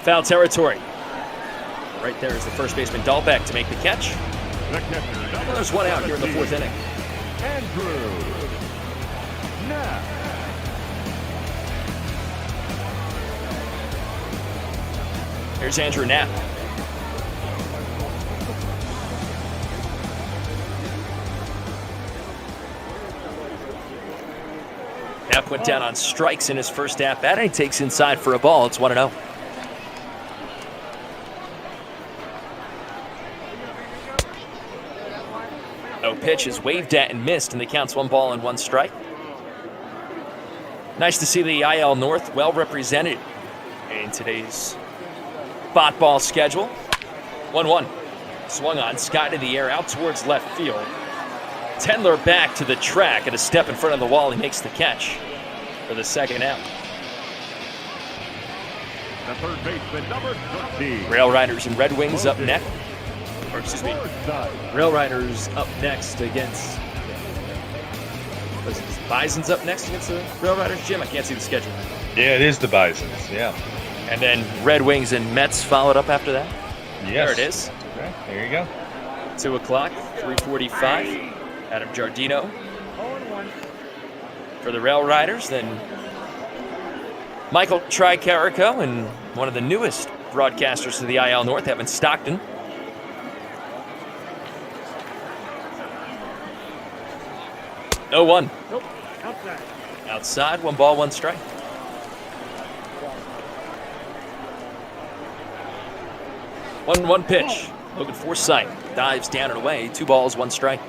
Foul territory. Right there is the first baseman Dahlbeck to make the catch. Well, there's 1 out here in the 4th inning. Andrew Knapp. Here's Andrew Knapp. Knapp went down on strikes in his first at-bat, and he takes inside for a ball. It's 1-0. No pitch is waved at and missed, and the count's 1 ball and 1 strike. Nice to see the IL North well represented in today's spot ball schedule. 1-1. Swung on, sky to the air, out towards left field. Tendler back to the track at a step in front of the wall. He makes the catch for the 2nd out. The third baseman, number 13. Rail Riders and Red Wings up next. Or excuse me, Rail Riders up next against. Bison's up next against the Rail Riders. Jim, I can't see the schedule. Yeah, it is the Bisons, yeah. And then Red Wings and Mets followed up after that. Yes. There it is. Okay, there you go. 2 o'clock, 3:45. Adam Giardino for the Rail Riders. Then Michael Tricarico and one of the newest broadcasters to the IL North, Evan Stockton. No 1. Nope. Outside. Outside, 1 ball, 1 strike. 1-1 pitch. Logan Forsythe dives down and away. 2 balls, 1 strike.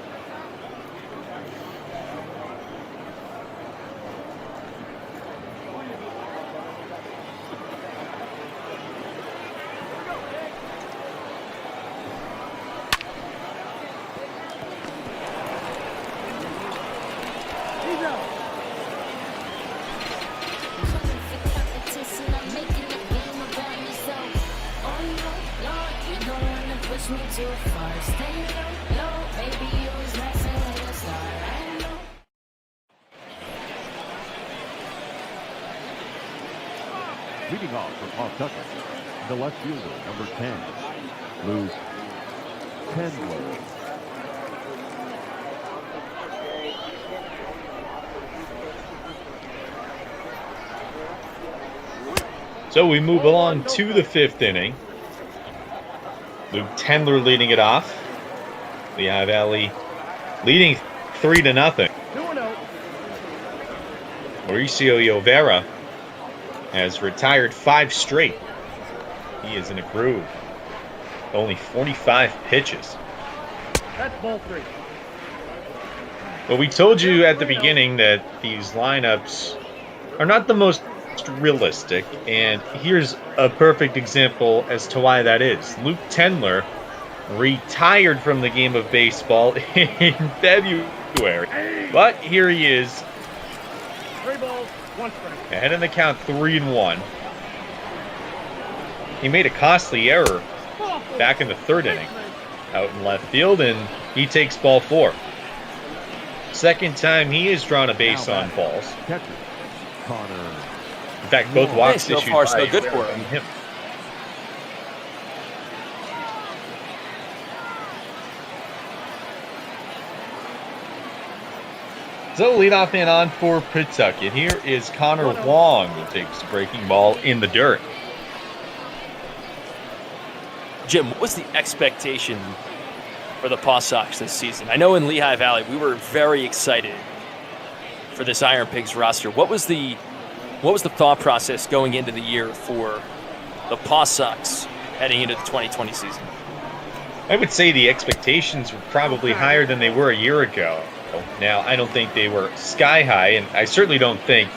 Leading off for Pawtucket, the left fielder, number 10, Luke Tendler. So we move along to the 5th inning. Luke Tendler leading it off. Lehigh Valley leading 3-0. Mauricio Llovera has retired 5 straight. He is in a groove. Only 45 pitches. That's ball 3. Well, we told you at the beginning that these lineups are not the most realistic, and here's a perfect example as to why that is. Luke Tendler retired from the game of baseball in February, but here he is. 3 balls, 1 strike. Ahead in the count, 3-1. He made a costly error back in the 3rd inning. out in left field, and he takes ball 4. Second time he has drawn a base on balls. Catcher, Connor. In fact, both walks so issued far, by so good for him. So leadoff man on for Pawtucket. Here is Connor Wong, who takes a breaking ball in the dirt. Jim, what was the expectation for the Paw Sox this season? I know in Lehigh Valley we were very excited for this Iron Pigs roster. What was the thought process going into the year for the Paw Sox heading into the 2020 season? I would say the expectations were probably higher than they were a year ago. Now, I don't think they were sky high, and I certainly don't think,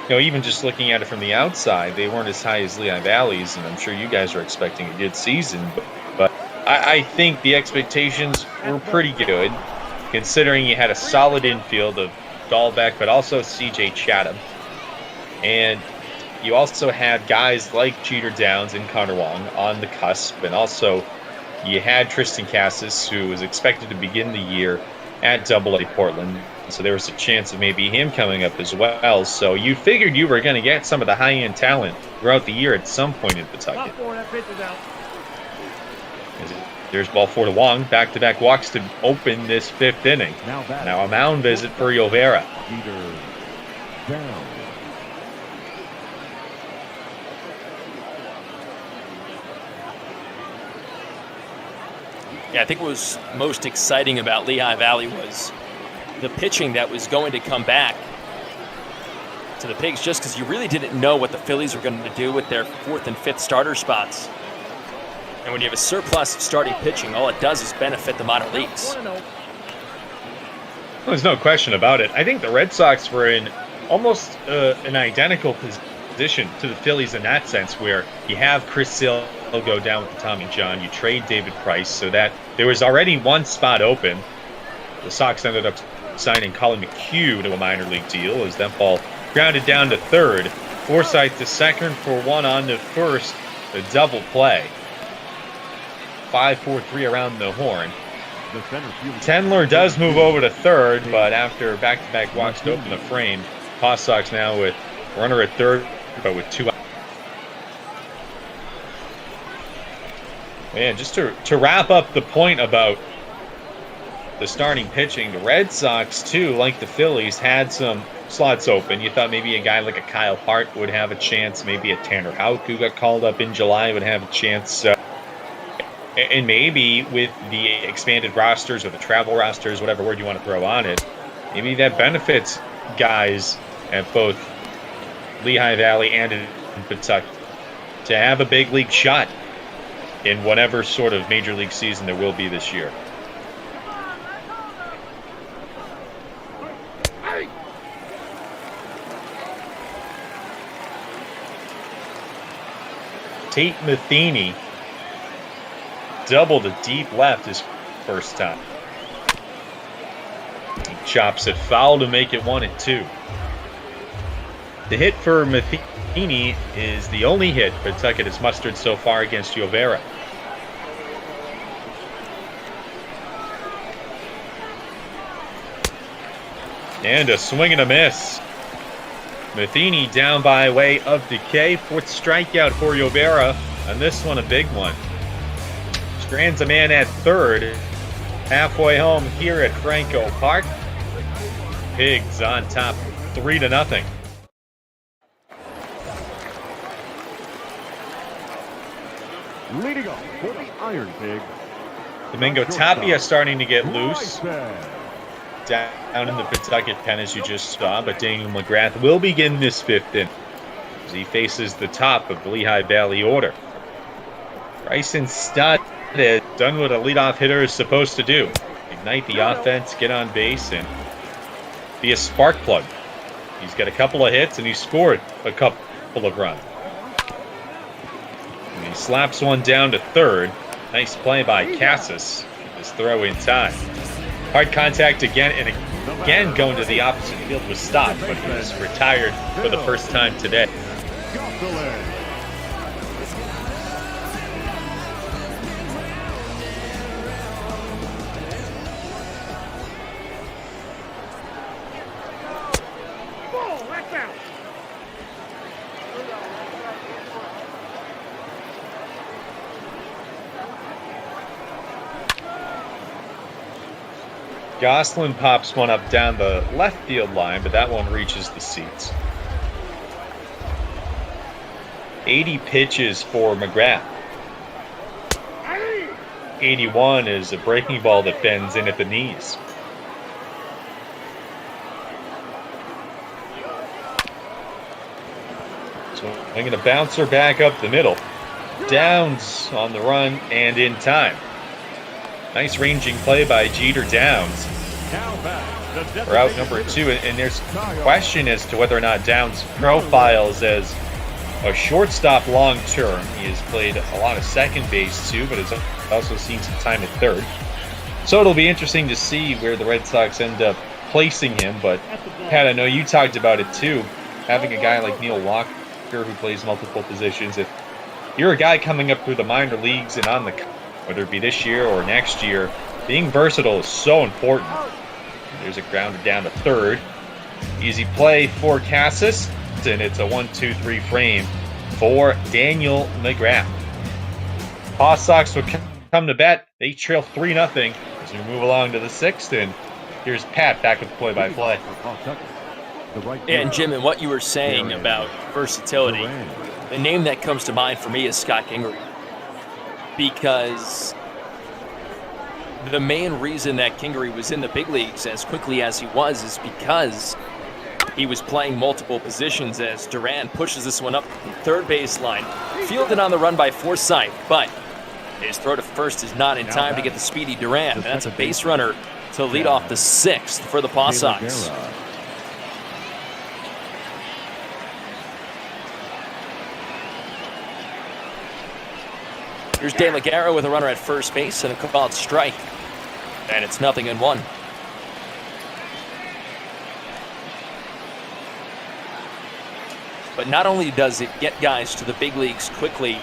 even just looking at it from the outside, they weren't as high as Lehigh Valley's, and I'm sure you guys are expecting a good season. But I think the expectations were pretty good, considering you had a solid infield of Dahlbeck, but also C.J. Chatham. And you also had guys like Jeter Downs and Connor Wong on the cusp, and also you had Tristan Cassis, who was expected to begin the year at AA Portland, so there was a chance of maybe him coming up as well. So you figured you were going to get some of the high-end talent throughout the year at some point in Pawtucket. There's ball 4 to Wong. Back-to-back walks to open this 5th inning. Now a mound visit for Yovera. Yeah, I think what was most exciting about Lehigh Valley was the pitching that was going to come back to the Pigs, just because you really didn't know what the Phillies were going to do with their 4th and 5th starter spots. And when you have a surplus of starting pitching, all it does is benefit the minor leagues. There's no question about it. I think the Red Sox were in almost an identical position to the Phillies in that sense, where you have Chris Sale go down with the Tommy John, you trade David Price, so that there was already one spot open. The Sox ended up signing Colin McHugh to a minor league deal, as that ball grounded down to third. Forsythe to second for one on to first, a double play. 5-4-3 around the horn. Tendler does move over to third, but after back-to-back walks to open the frame, Paw Sox now with runner at third, but with 2 out. Man, just to wrap up the point about the starting pitching, the Red Sox, too, like the Phillies, had some slots open. You thought maybe a guy like a Kyle Hart would have a chance, maybe a Tanner Houck, who got called up in July, would have a chance. And maybe with the expanded rosters or the travel rosters, whatever word you want to throw on it, maybe that benefits guys at both Lehigh Valley and in Pawtucket to have a big league shot in whatever sort of major league season there will be this year. Tate Matheny doubled to deep left his first time. He chops it foul to make it 1-2. The hit for Matheny is the only hit Pawtucket has mustered so far against Yovera. And a swing and a miss. Matheny down by way of decay. 4th strikeout for Yovera, and this one a big one. Scranton's a man at third. Halfway home here at Franco Park. Pigs on top 3-0. Leading off for the Iron Pig. Domingo Tapia starting to get loose. Down in the Pawtucket pen, as you just saw, but Daniel McGrath will begin this 5th inning as he faces the top of the Lehigh Valley order. Bryson Stott has done what a leadoff hitter is supposed to do. Ignite the offense, get on base, and be a spark plug. He's got a couple of hits, and he scored a couple of runs. And he slaps one down to third. Nice play by Cassis. His throw in time. Hard contact again, and again going to the opposite field was stopped, but he was retired for the first time today. Gosselin pops one up down the left field line, but that one reaches the seats. 80 pitches for McGrath. 81 is a breaking ball that bends in at the knees. So I'm going to bounce her back up the middle. Downs on the run and in time. Nice ranging play by Jeter Downs. For out number 2, and there's question as to whether or not Downs profiles as a shortstop long term. He has played a lot of second base too, but has also seen some time at third. So it'll be interesting to see where the Red Sox end up placing him. But Pat, I know you talked about it too. Having a guy like Neil Walker who plays multiple positions. If you're a guy coming up through the minor leagues and on the, whether it be this year or next year, being versatile is so important. There's a grounder down to third. Easy play for Cassis, and it's a 1-2-3 frame for Daniel McGrath. Paw Sox would come to bat. They trail 3-0 as we move along to the 6th, and here's Pat back with play-by-play. And Jim, and what you were saying about versatility, the name that comes to mind for me is Scott Kingery. Because the main reason that Kingery was in the big leagues as quickly as he was is because he was playing multiple positions as Duran pushes this one up the third baseline. Fielded on the run by Forsythe, but his throw to first is not in time to get the speedy Duran. And that's a base runner to lead off the 6th for the Paw Sox. Here's De La Guerra with a runner at first base and a called strike. And it's 0-1. But not only does it get guys to the big leagues quickly,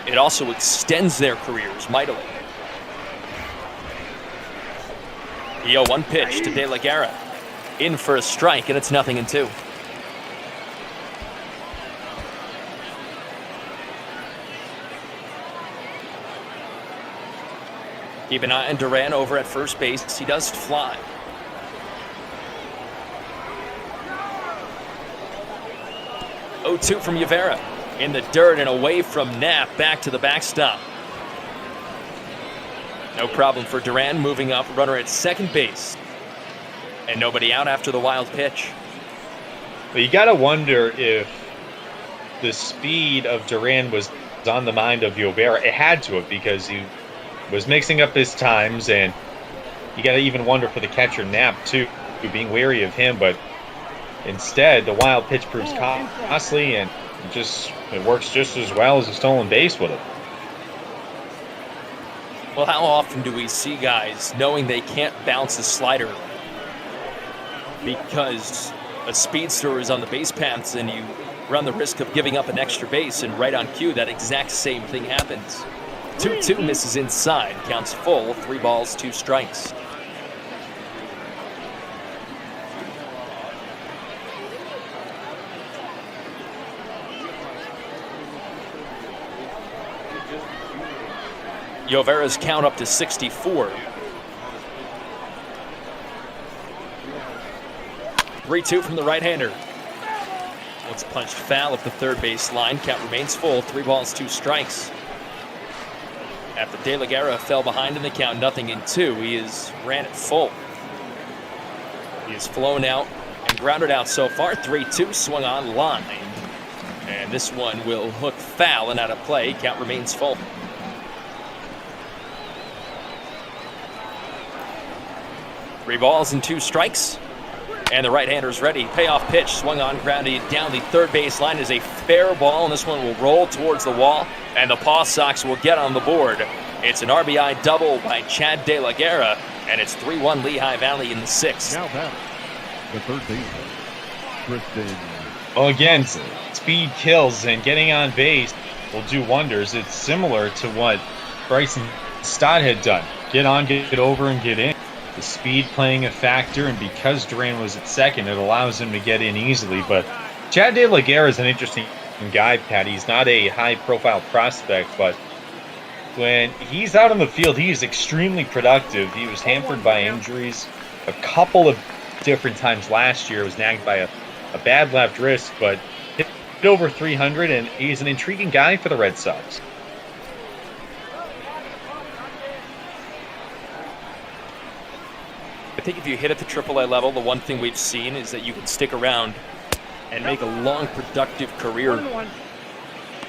it also extends their careers mightily. The 0-1 pitch to De La Guerra. In for a strike, and it's 0-2. Keep an eye on Duran over at first base. He does fly. Oh, 2 from Yavera. In the dirt and away from Knapp. Back to the backstop. No problem for Duran. Moving up, runner at second base. And nobody out after the wild pitch. But you got to wonder if the speed of Duran was on the mind of Yavera. It had to have, because he was mixing up his times, and you got to even wonder for the catcher Knapp too, being wary of him. But instead, the wild pitch proves costly, and it works just as well as a stolen base would have. Well, how often do we see guys knowing they can't bounce a slider because a speedster is on the base paths and you run the risk of giving up an extra base, and right on cue, that exact same thing happens. 2-2 misses inside, counts full, 3 balls, 2 strikes. Yovera's count up to 64. 3-2 from the right-hander. Once punched foul at the third base line, count remains full, 3 balls, 2 strikes. After De La Guerra fell behind in the count, 0-2, he ran it full. He has flown out and grounded out so far. 3-2, swung on line. And this one will hook foul and out of play. Count remains full. Three balls and 2 strikes. And the right-hander's ready. Payoff pitch, swung on, grounded down the third base line is a fair ball, and this one will roll towards the wall, and the Paw Sox will get on the board. It's an RBI double by Chad De La Guerra, and it's 3-1 Lehigh Valley in the 6th. Now back, the third baseman, Kristen. Well, again, speed kills, and getting on base will do wonders. It's similar to what Bryson Stott had done. Get on, get over, and get in. The speed playing a factor, and because Duran was at second, it allows him to get in easily. But Chad De La Guerra is an interesting guy, Pat. He's not a high-profile prospect, but when he's out on the field, he is extremely productive. He was hampered by injuries a couple of different times last year. Was nagged by a bad left wrist, but hit over 300, and he's an intriguing guy for the Red Sox. I think if you hit at the AAA level, the one thing we've seen is that you can stick around and make a long, productive career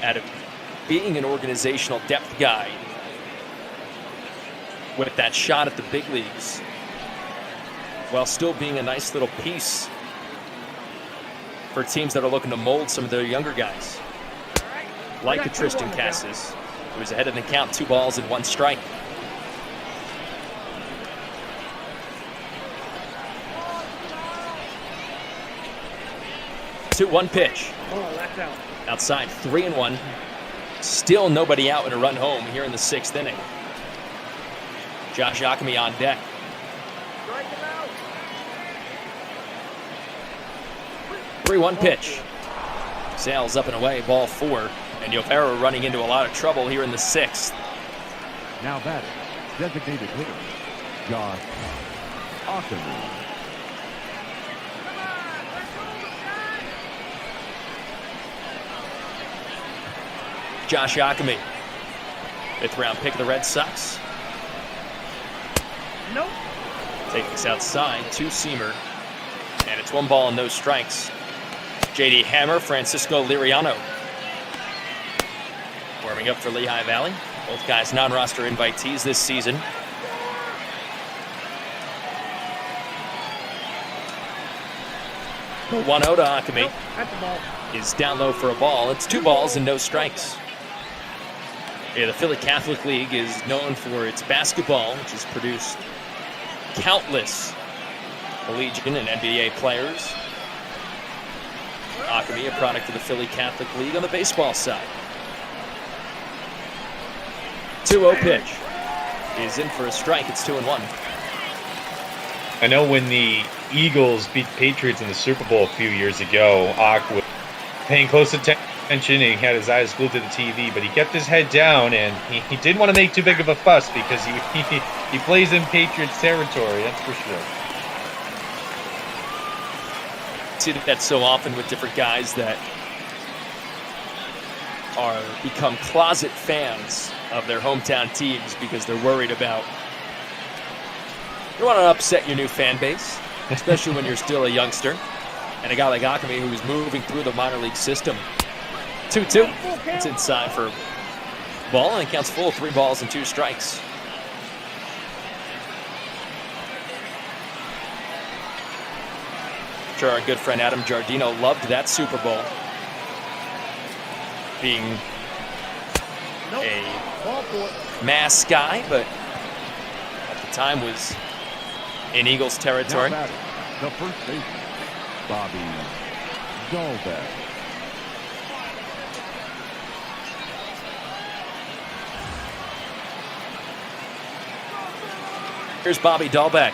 out of being an organizational depth guy with that shot at the big leagues, while still being a nice little piece for teams that are looking to mold some of their younger guys, like a Tristan Casas, who's ahead in the count, 2 balls and 1 strike. Two, 1 pitch. Outside, 3-1. Still nobody out and a run home here in the 6th inning. Josh Ohtani on deck. 3-1 pitch. Sails up and away, ball 4. And Yovera running into a lot of trouble here in the 6th. Now batting, designated hitter, Josh Ohtani. Josh Ohtani, 5th round pick of the Red Sox. Nope. Take this outside, 2-seamer. And it's 1 ball and no strikes. J.D. Hammer, Francisco Liriano. Warming up for Lehigh Valley. Both guys non-roster invitees this season. The 1-0 to Ohtani is down low for a ball. It's 2 balls and no strikes. Yeah, the Philly Catholic League is known for its basketball, which has produced countless collegiate and NBA players. Ohtani, a product of the Philly Catholic League on the baseball side. 2-0 pitch is in for a strike. It's 2-1. I know when the Eagles beat the Patriots in the Super Bowl a few years ago, Ock was paying close attention. He had his eyes glued to the TV, but he kept his head down, and he didn't want to make too big of a fuss because he plays in Patriots territory, that's for sure. See that so often with different guys that are become closet fans of their hometown teams because they're worried about, you don't want to upset your new fan base, especially when you're still a youngster, and a guy like Ohtani who is moving through the minor league system. 2-2. It's inside for ball, and it counts full, 3 balls and 2 strikes. I'm sure our good friend Adam Giardino loved that Super Bowl. Being a mass guy, but at the time was in Eagles territory. Now batting, the first baseman, Bobby Dahlbeck. Here's Bobby Dahlbeck.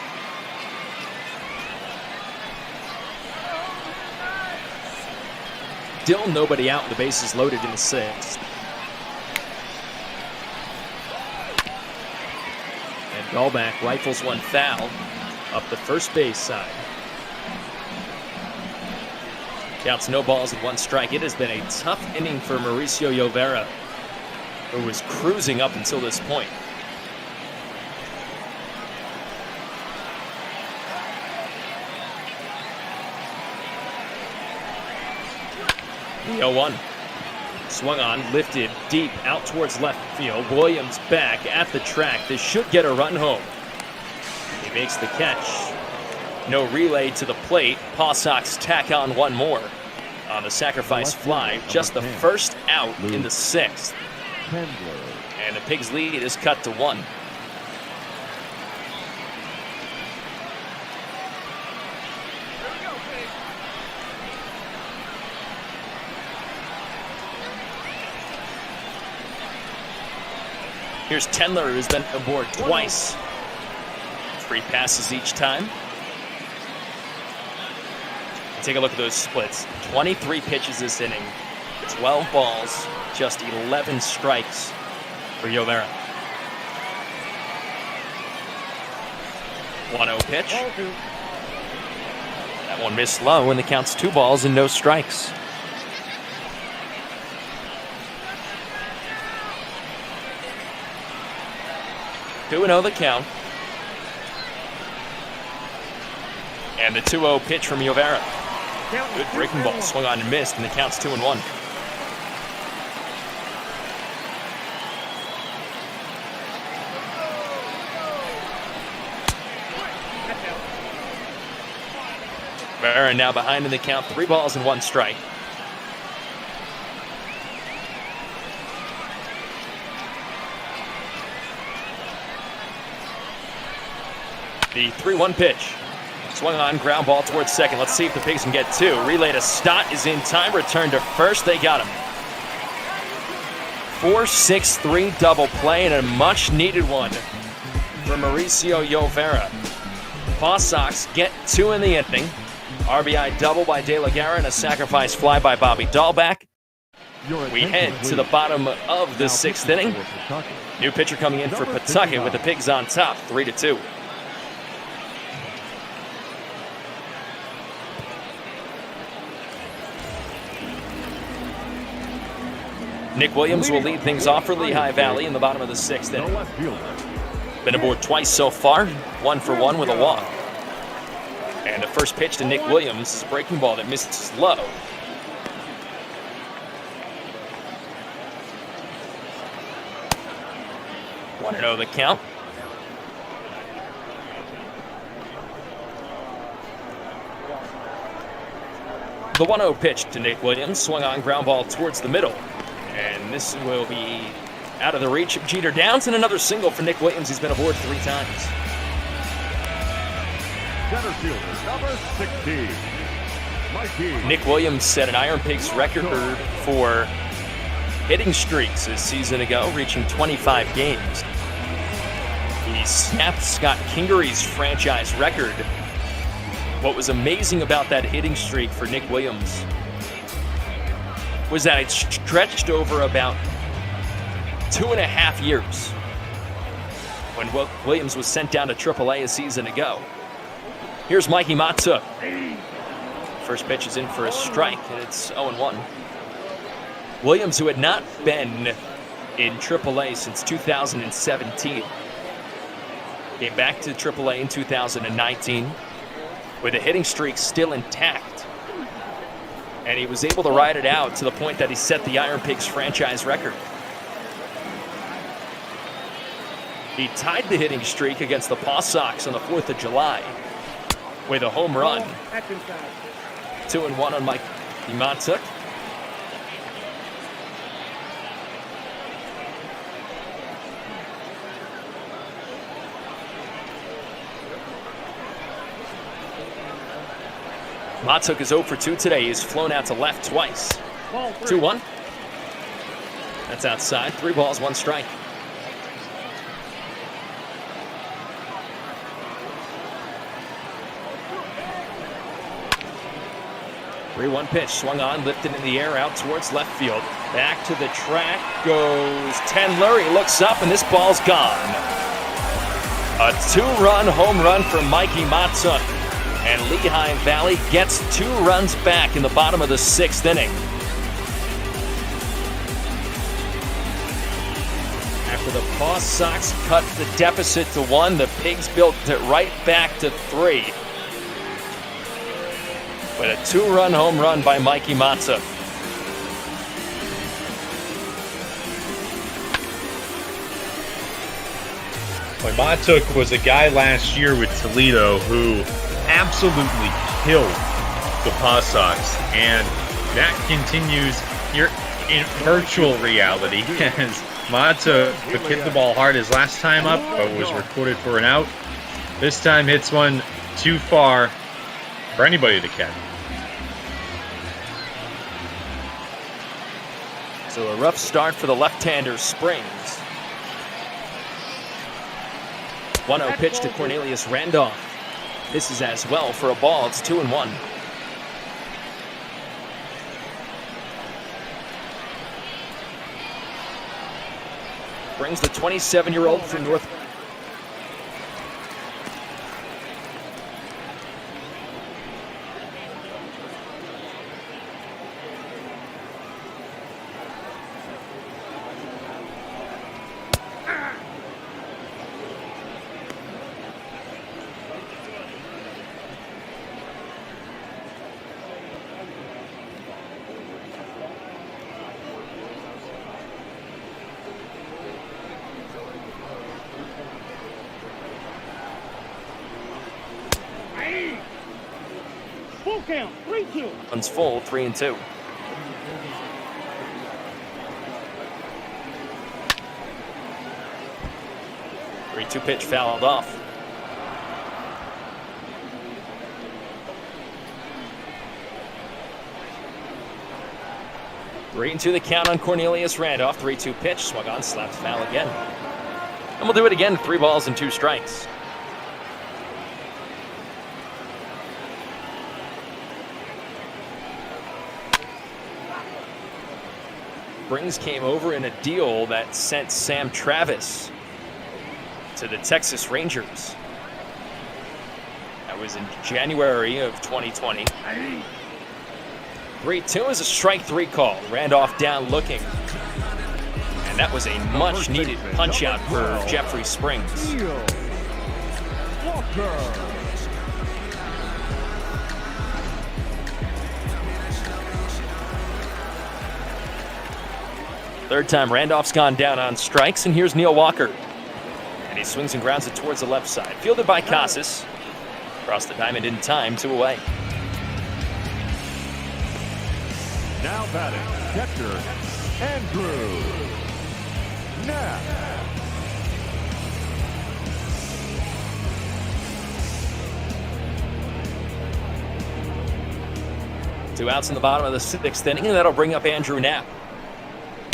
Still nobody out, the bases loaded in the 6th. And Dahlbeck rifles 1 foul up the first base side. Counts no balls and 1 strike. It has been a tough inning for Mauricio Yovera, who was cruising up until this point. The 0-1. Swung on, lifted deep out towards left field. Williams back at the track. This should get a run home. He makes the catch. No relay to the plate. Paw Sox tack on 1 more on the sacrifice fly. Just the first out in the 6th. And the Pigs' lead is cut to 1. Here's Tendler, who's been aboard twice. 3 passes each time. Take a look at those splits. 23 pitches this inning, 12 balls, just 11 strikes for Yovera. 1-0 pitch. Ball 2. That one missed low, and the count's 2 balls and no strikes. Two and 0 the count. And the 2-0 pitch from Yovera. Good breaking ball, swung on and missed, and the count's 2-1. Barron now behind in the count, 3 balls and 1 strike. The 3-1 pitch. Swung on, ground ball towards second. Let's see if the Pigs can get 2. Relay to Stott is in time. Return to first. They got him. 4-6-3 double play and a much-needed one for Mauricio Yovera. Paw Sox get 2 in the inning. RBI double by De La Guerra and a sacrifice fly by Bobby Dahlback. We head to the bottom of the 6th inning. New pitcher coming in for Pawtucket with the Pigs on top, 3-2. Nick Williams will lead things off for Lehigh Valley in the bottom of the 6th inning. Been aboard twice so far, 1 for 1 with a walk. And the first pitch to Nick Williams is a breaking ball that misses low. Want to know the count? The 1-0 pitch to Nick Williams, swung on, ground ball towards the middle. And this will be out of the reach of Jeter Downs, and another single for Nick Williams. He's been aboard 3 times. Center fielder, number 16, Mikey. Nick Williams set an Iron Pigs record for hitting streaks a season ago, reaching 25 games. He snapped Scott Kingery's franchise record. What was amazing about that hitting streak for Nick Williams was that it stretched over about 2.5 years when Williams was sent down to AAA a season ago. Here's Mikey Matza. First pitch is in for a strike, and it's 0-1. Williams, who had not been in AAA since 2017, came back to AAA in 2019 with a hitting streak still intact. And he was able to ride it out to the point that he set the Iron Pigs franchise record. He tied the hitting streak against the Paw Sox on the 4th of July with a home run. 2-1 on Mike Matza. Matzuk is 0 for 2 today. He's flown out to left twice. 2-1. That's outside. 3 balls, 1 strike. Three-one pitch, swung on, lifted in the air, out towards left field. Back to the track goes Tendler. He looks up, and this ball's gone. A 2-run home run for Mikey Matzuk. And Lehigh Valley gets 2 runs back in the bottom of the 6th inning. After the Paw Sox cut the deficit to 1, the Pigs built it right back to 3. With a 2-run home run by Mikey Matzuk. Boy, Matzuk was a guy last year with Toledo who absolutely killed the Paw Sox, and that continues here in virtual reality as Matzuk hit the ball hard his last time up, but was recorded for an out. This time hits one too far for anybody to catch. So a rough start for the left-hander Springs. 1-0 pitch to Cornelius Randolph. This is as well for a ball. It's 2-1. Brings the 27-year-old from North. Full count, 3-2. One's full, 3-2. Three-two pitch fouled off. Three and two the count on Cornelius Randolph. 3-2 pitch, swung on, slapped foul again. And we'll do it again, 3 balls and 2 strikes. Springs came over in a deal that sent Sam Travis to the Texas Rangers. That was in January of 2020. 3-2 is a strike 3 call. Randolph down looking. And that was a much needed punch out for Jeffrey Springs. Third time Randolph's gone down on strikes, and here's Neil Walker. And he swings and grounds it towards the left side. Fielded by Casas. Across the diamond in time, 2 away. Now batting, catcher, Andrew Knapp. Two outs in the bottom of the 6th inning, and that'll bring up Andrew Knapp.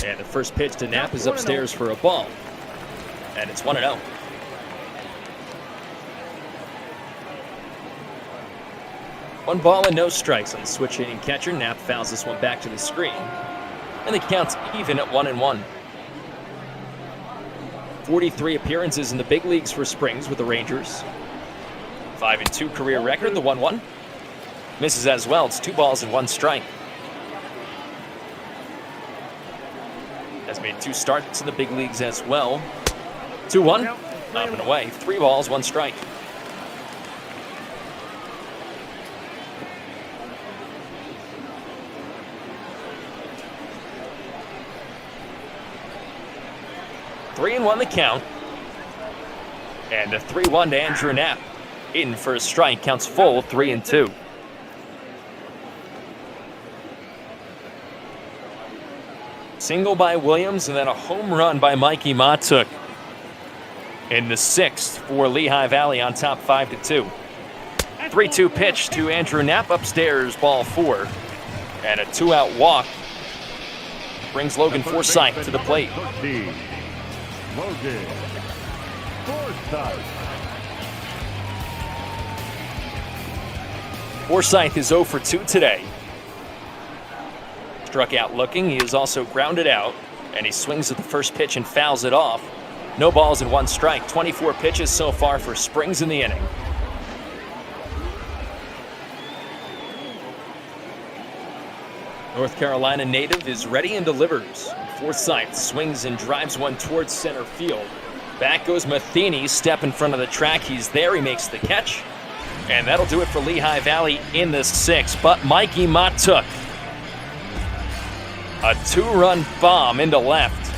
And the first pitch to Knapp is upstairs for a ball. And it's 1-0. One ball and no strikes on the switch hitting catcher. Knapp fouls this one back to the screen. And the count's even at 1-1. 43 appearances in the big leagues for Springs with the Rangers. 5-2 career record, the 1-1. Misses as well. It's 2 balls and 1 strike. Has made 2 starts in the big leagues as well. 2-1. Up and away. 3 balls, 1 strike. Three and 1 the count. And a 3-1 to Andrew Knapp. In for a strike. Counts full, 3-2. Single by Williams, and then a home run by Mikey Matuk in the 6th for Lehigh Valley on top 5-2. 3-2 pitch to Andrew Knapp upstairs, ball 4. And a 2-out walk brings Logan Forsythe to the plate. Logan Forsythe. Forsythe is 0 for 2 today. Struck out looking. He is also grounded out. And he swings at the first pitch and fouls it off. No balls and 1 strike. 24 pitches so far for Springs in the inning. North Carolina native is ready and delivers. Forsythe swings and drives one towards center field. Back goes Matheny, step in front of the track. He's there, he makes the catch. And that'll do it for Lehigh Valley in the 6th. But Mikey Matuk, a 2-run bomb into left.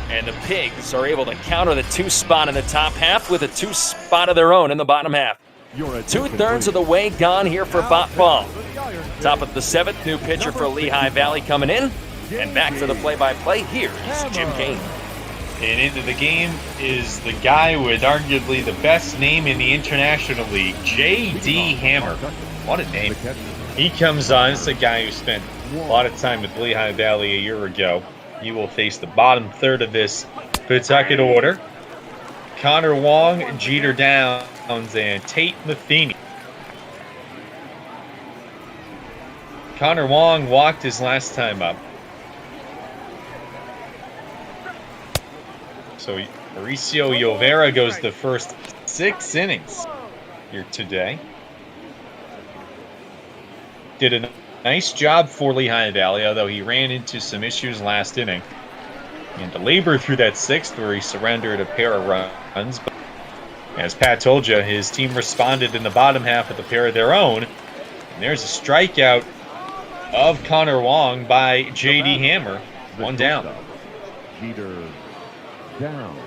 And the Pigs are able to counter the 2 spot in the top half with a 2 spot of their own in the bottom half. 2/3 of the way gone here for Bot Ball. Top of the 7th, new pitcher for Lehigh Valley coming in. And back for the play-by-play, here's Jim Kane. And into the game is the guy with arguably the best name in the International League, J.D. Hammer. What a name. He comes on. It's a guy who spent a lot of time with Lehigh Valley a year ago. He will face the bottom 3rd of this Pawtucket order. Connor Wong, Jeter Downs, and Tate Matheny. Connor Wong walked his last time up. So Mauricio Llovera goes the first 6 innings here today. Did a nice job for Lehigh Valley, although he ran into some issues last inning. And to labor through that 6th where he surrendered a pair of runs. But as Pat told you, his team responded in the bottom half with a pair of their own. And there's a strikeout of Connor Wong by J.D. Hammer. 1 down. Jeter down.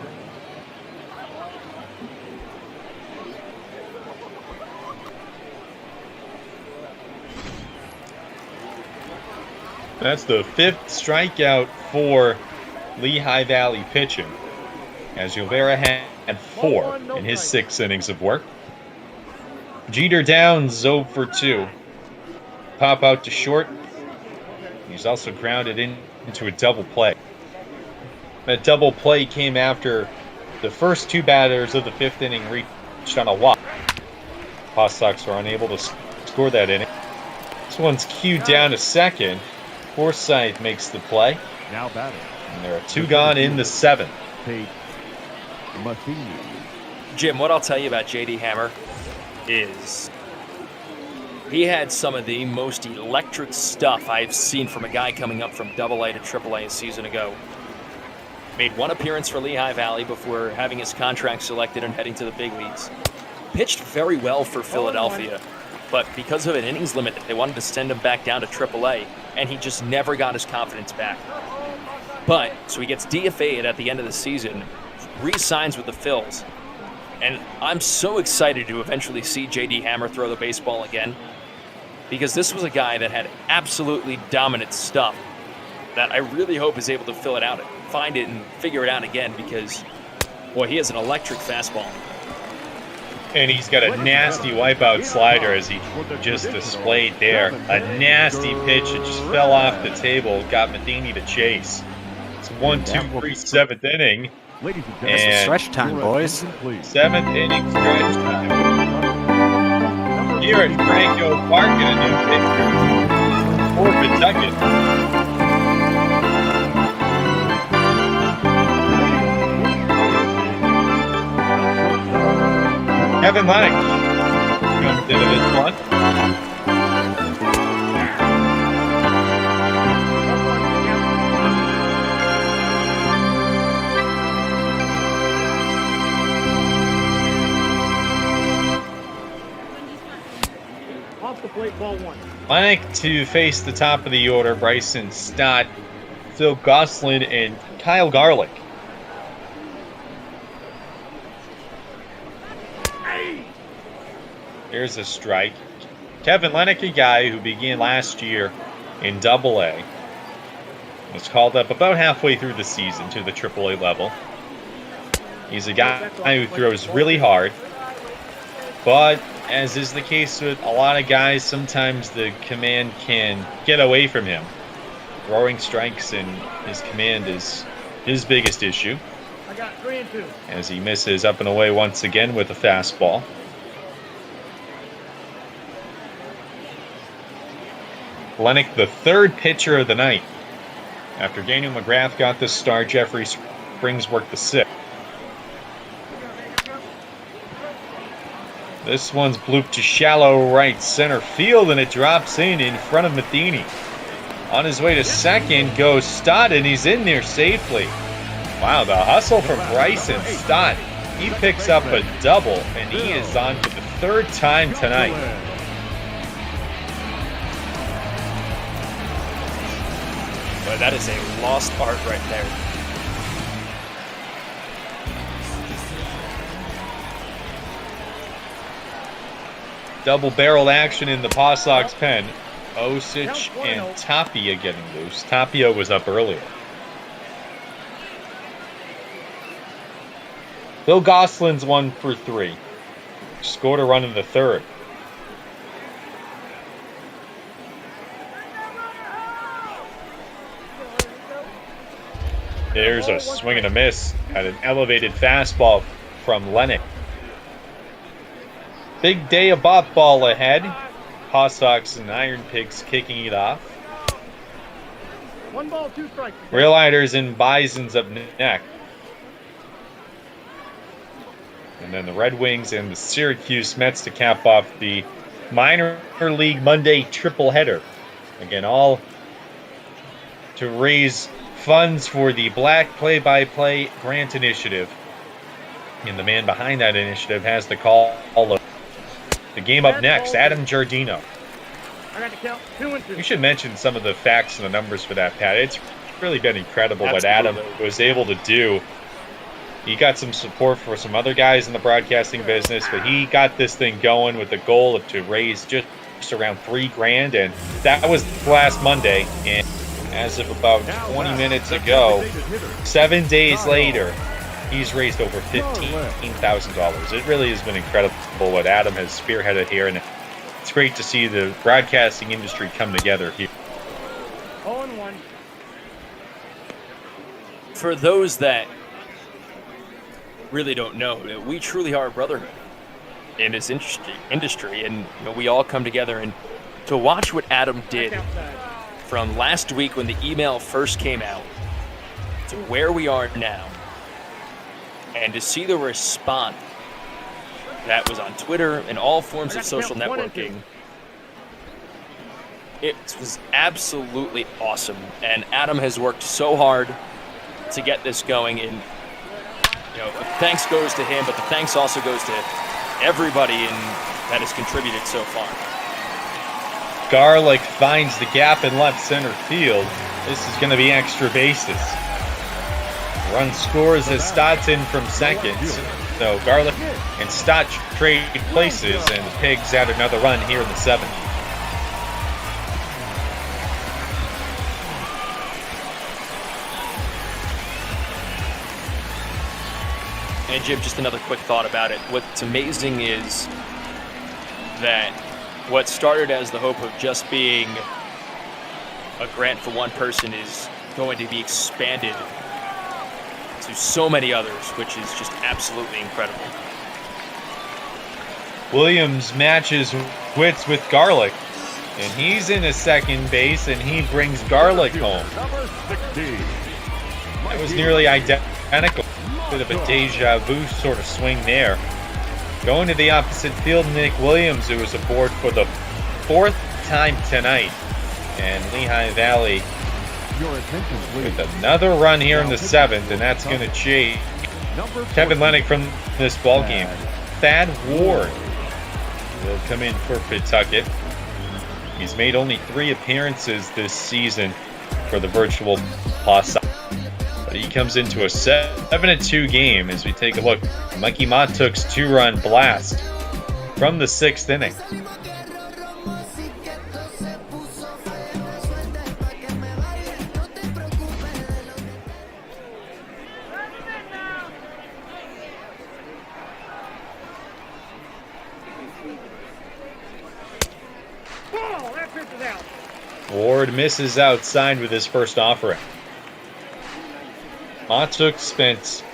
That's the 5th strikeout for Lehigh Valley pitching, as Rivera had 4 in his 6 innings of work. Jeter down 0 for 2. Pop out to short. He's also grounded into a double play. That double play came after the first 2 batters of the 5th inning reached on a walk. Paw Sox were unable to score that inning. This one's cued down to second. Forsythe makes the play. Now batting. And there are 2 gone in the 7th. Tate Matheny. Jim, what I'll tell you about J.D. Hammer is he had some of the most electric stuff I've seen from a guy coming up from AA to AAA a season ago. Made 1 appearance for Lehigh Valley before having his contract selected and heading to the big leagues. Pitched very well for Philadelphia, but because of an innings limit, they wanted to send him back down to AAA, and he just never got his confidence back. But, so he gets DFA'd at the end of the season, re-signs with the Phils, and I'm so excited to eventually see J.D. Hammer throw the baseball again, because this was a guy that had absolutely dominant stuff that I really hope is able to fill it out, find it, and figure it out again, because, boy, he has an electric fastball. And he's got a nasty wipeout slider, as he just displayed there. A nasty pitch that just fell off the table, got Matheny to chase. It's 1, 2, 3, 7th inning. It's stretch time, boys. 7th inning stretch time. Here at Franco Park in a new pitcher for Pawtucket. Kevin Lennox comes into this one. Off the plate, ball 1. Lennox to face the top of the order, Bryson Stott, Phil Gosselin, and Kyle Garlick. Here's a strike. Kevin Lennox, a guy who began last year in AA, was called up about halfway through the season to the AAA level. He's a guy who throws really hard, but as is the case with a lot of guys, sometimes the command can get away from him. Throwing strikes and his command is his biggest issue. I got 3 and 2. As he misses up and away once again with a fastball. Lennox, the 3rd pitcher of the night. After Daniel McGrath got the start, Jeffrey Springs worked the 6th. This one's blooped to shallow right center field, and it drops in front of Matheny. On his way to second goes Stott, and he's in there safely. Wow, the hustle from Bryson Stott. He picks up a double, and he is on for the 3rd time tonight. But that is a lost art right there. Double-barreled action in the Paw Sox pen. Osich and Tapia getting loose. Tapia was up earlier. Bill Gosselin's 1 for 3. Scored a run in the 3rd. There's a swing and a miss at an elevated fastball from Lennox. Big day of bop ball ahead. Paw Sox and Iron Pigs kicking it off. 1 ball, 2 strikes. Railriders and Bisons up next. And then the Red Wings and the Syracuse Mets to cap off the minor league Monday triple header. Again, all to raise funds for the Black Play-by-Play Grant initiative. And the man behind that initiative has the call. The game up next, Adam Giardino. I got to count 2 and 2. You should mention some of the facts and the numbers for that, Pat. It's really been incredible what Adam was able to do. He got some support for some other guys in the broadcasting business, but he got this thing going with the goal of to raise just around $3,000, and that was last Monday. And as of about 20 minutes ago, 7 days later, he's raised over $15,000. It really has been incredible what Adam has spearheaded here, and it's great to see the broadcasting industry come together here. 0-1. For those that really don't know, we truly are a brotherhood in this industry, and we all come together. And to watch what Adam did from last week when the email first came out to where we are now, and to see the response that was on Twitter and all forms of social networking, it was absolutely awesome. And Adam has worked so hard to get this going, and thanks goes to him, but the thanks also goes to everybody that has contributed so far. Garlick finds the gap in left center field. This is going to be extra bases. Run scores as Stott's in from second. So Garlick and Stott trade places, and the Pigs add another run here in the 7th. And Jim, just another quick thought about it. What's amazing is that what started as the hope of just being a grant for one person is going to be expanded to so many others, which is just absolutely incredible. Williams matches wits with Garlick, and he's in a second base, and he brings Garlick home. It was nearly identical. Bit of a deja vu sort of swing there. Going to the opposite field, Nick Williams, who was aboard for the 4th time tonight, and Lehigh Valley with another run here in the 7th, and that's going to chase Kevin Lennox from this ball game. Thad Ward will come in for Pawtucket. He's made only 3 appearances this season for the virtual Posse. He comes into a 7-2 game as we take a look. Mikey Mottuk's 2-run blast from the 6th inning. Ward misses outside with his first offering. Mottuk spent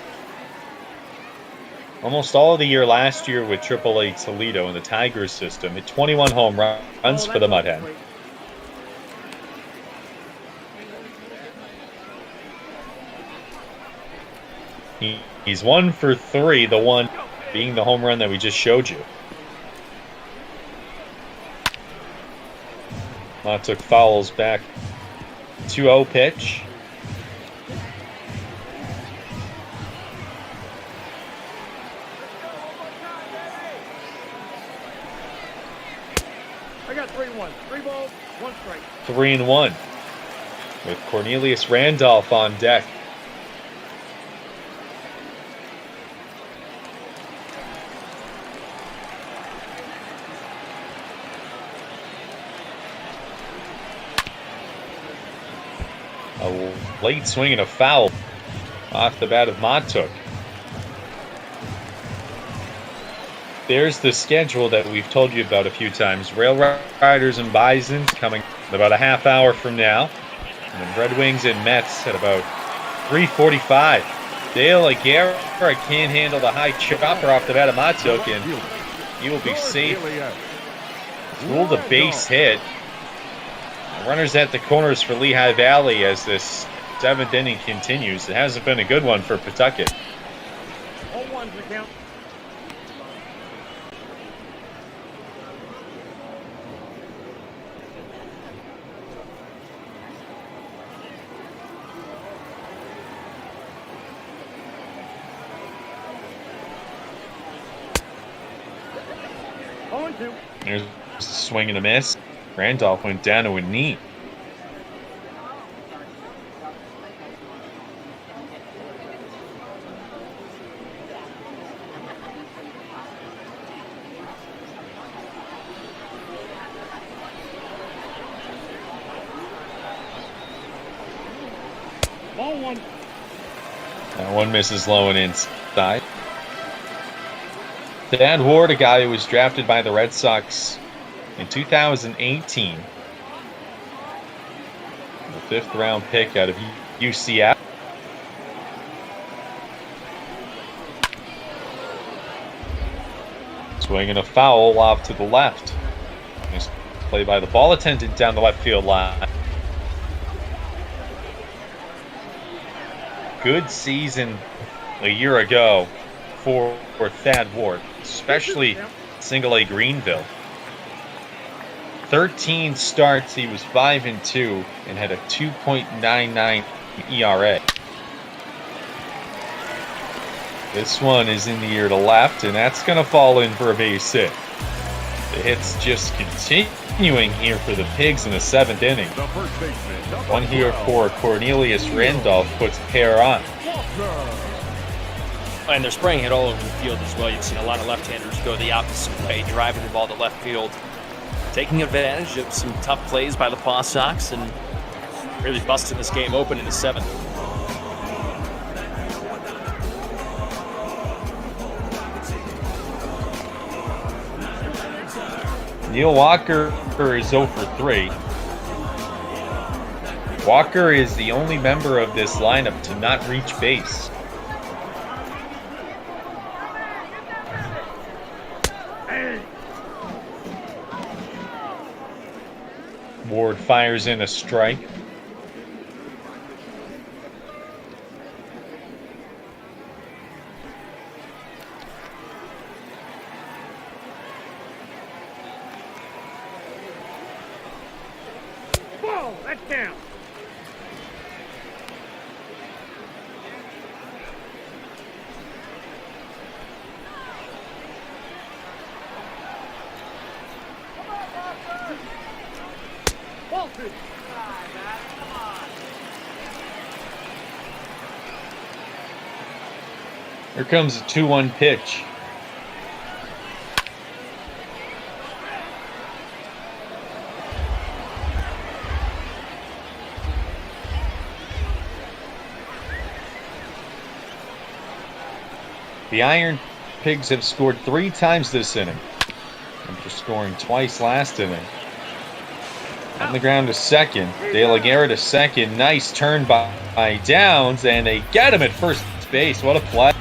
almost all of the year last year with AAA Toledo in the Tigers system. Hit 21 home runs for the Mudhen. He's 1 for 3, the one being the home run that we just showed you. Mottuk fouls back 2-0 pitch. I got 3-1. 3 balls, 1 strike. 3-1 with Cornelius Randolph on deck. A late swing and a foul off the bat of Mottuk. There's the schedule that we've told you about a few times. Rail Riders and Bisons coming about a half hour from now. And then Red Wings and Mets at about 3:45. Dale Aguirre can't handle the high chopper off the bat of Mottuk, and he will be safe. Ruled a base hit. Runners at the corners for Lehigh Valley as this 7th inning continues. It hasn't been a good one for Pawtucket. All ones the count. There's a swing and a miss. Randolph went down to a knee. 0-1. That one misses low and inside. Thad Ward, a guy who was drafted by the Red Sox in 2018. The 5th round pick out of UCF. Swinging a foul off to the left. Nice play by the ball attendant down the left field line. Good season a year ago for Thad Ward, especially single-A Greenville. 13 starts, he was 5-2 and had a 2.99 ERA. This one is in the air to left, and that's going to fall in for a base hit. The hits just continuing here for the Pigs in the 7th inning. One here for Cornelius Randolph puts a pair on. And they're spraying it all over the field as well. You've seen a lot of left-handers go the opposite way, driving the ball to left field, taking advantage of some tough plays by the Paw Sox and really busting this game open in the 7th. Neil Walker is 0 for 3. Walker is the only member of this lineup to not reach base. Ward fires in a strike. Ball, that's down. Ball 2. Here comes a 2-1 pitch. The Iron Pigs have scored 3 times this inning, after scoring twice last inning. On the ground to second. De La Guerra to second. Nice turn by Downs, and they get him at first base. What a play.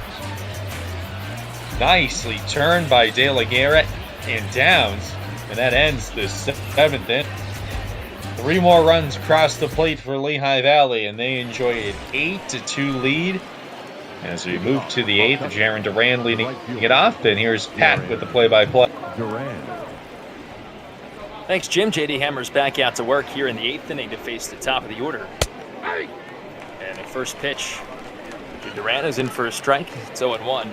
Nicely turned by De La Guerra and Downs, and that ends the 7th inning. 3 more runs across the plate for Lehigh Valley, and they enjoy an 8-2 lead. As we move to the 8th, Jaron Duran leading it off, and here's Pat with the play-by-play. Thanks, Jim. J.D. Hammer's back out to work here in the 8th inning to face the top of the order. And the first pitch, Duran is in for a strike. It's 0-1.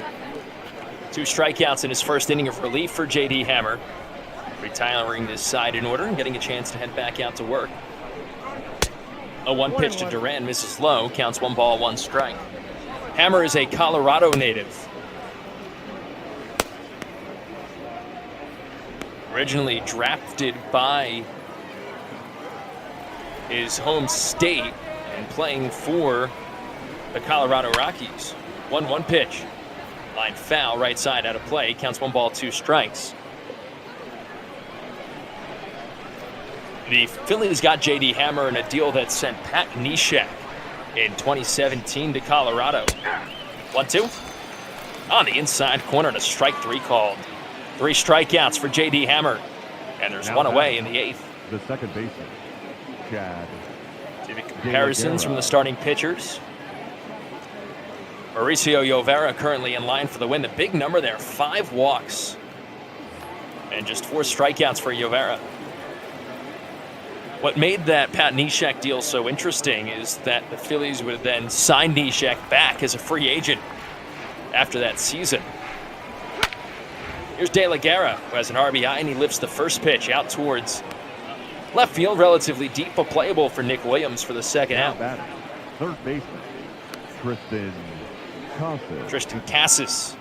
2 strikeouts in his first inning of relief for J.D. Hammer. Retiring this side in order and getting a chance to head back out to work. A 1 pitch to Duran misses low, counts 1 ball, 1 strike. Hammer is a Colorado native. Originally drafted by his home state and playing for the Colorado Rockies. 1-1 pitch. Line foul, right side out of play. Counts 1 ball, 2 strikes. The Phillies got J.D. Hammer in a deal that sent Pat Neshek in 2017 to Colorado. 1-2. On the inside corner, and a strike 3 called. 3 strikeouts for J.D. Hammer. And there's Now 1 away in the 8th. The second baseman, Chad. To the comparisons from the starting pitchers. Mauricio Llovera currently in line for the win. The big number there, 5 walks. And just 4 strikeouts for Llovera. What made that Pat Neshek deal so interesting is that the Phillies would then sign Neshek back as a free agent after that season. Here's De La Guerra, who has an RBI, and he lifts the first pitch out towards left field, relatively deep, but playable for Nick Williams for the second out. Third baseman, Tristan Cassis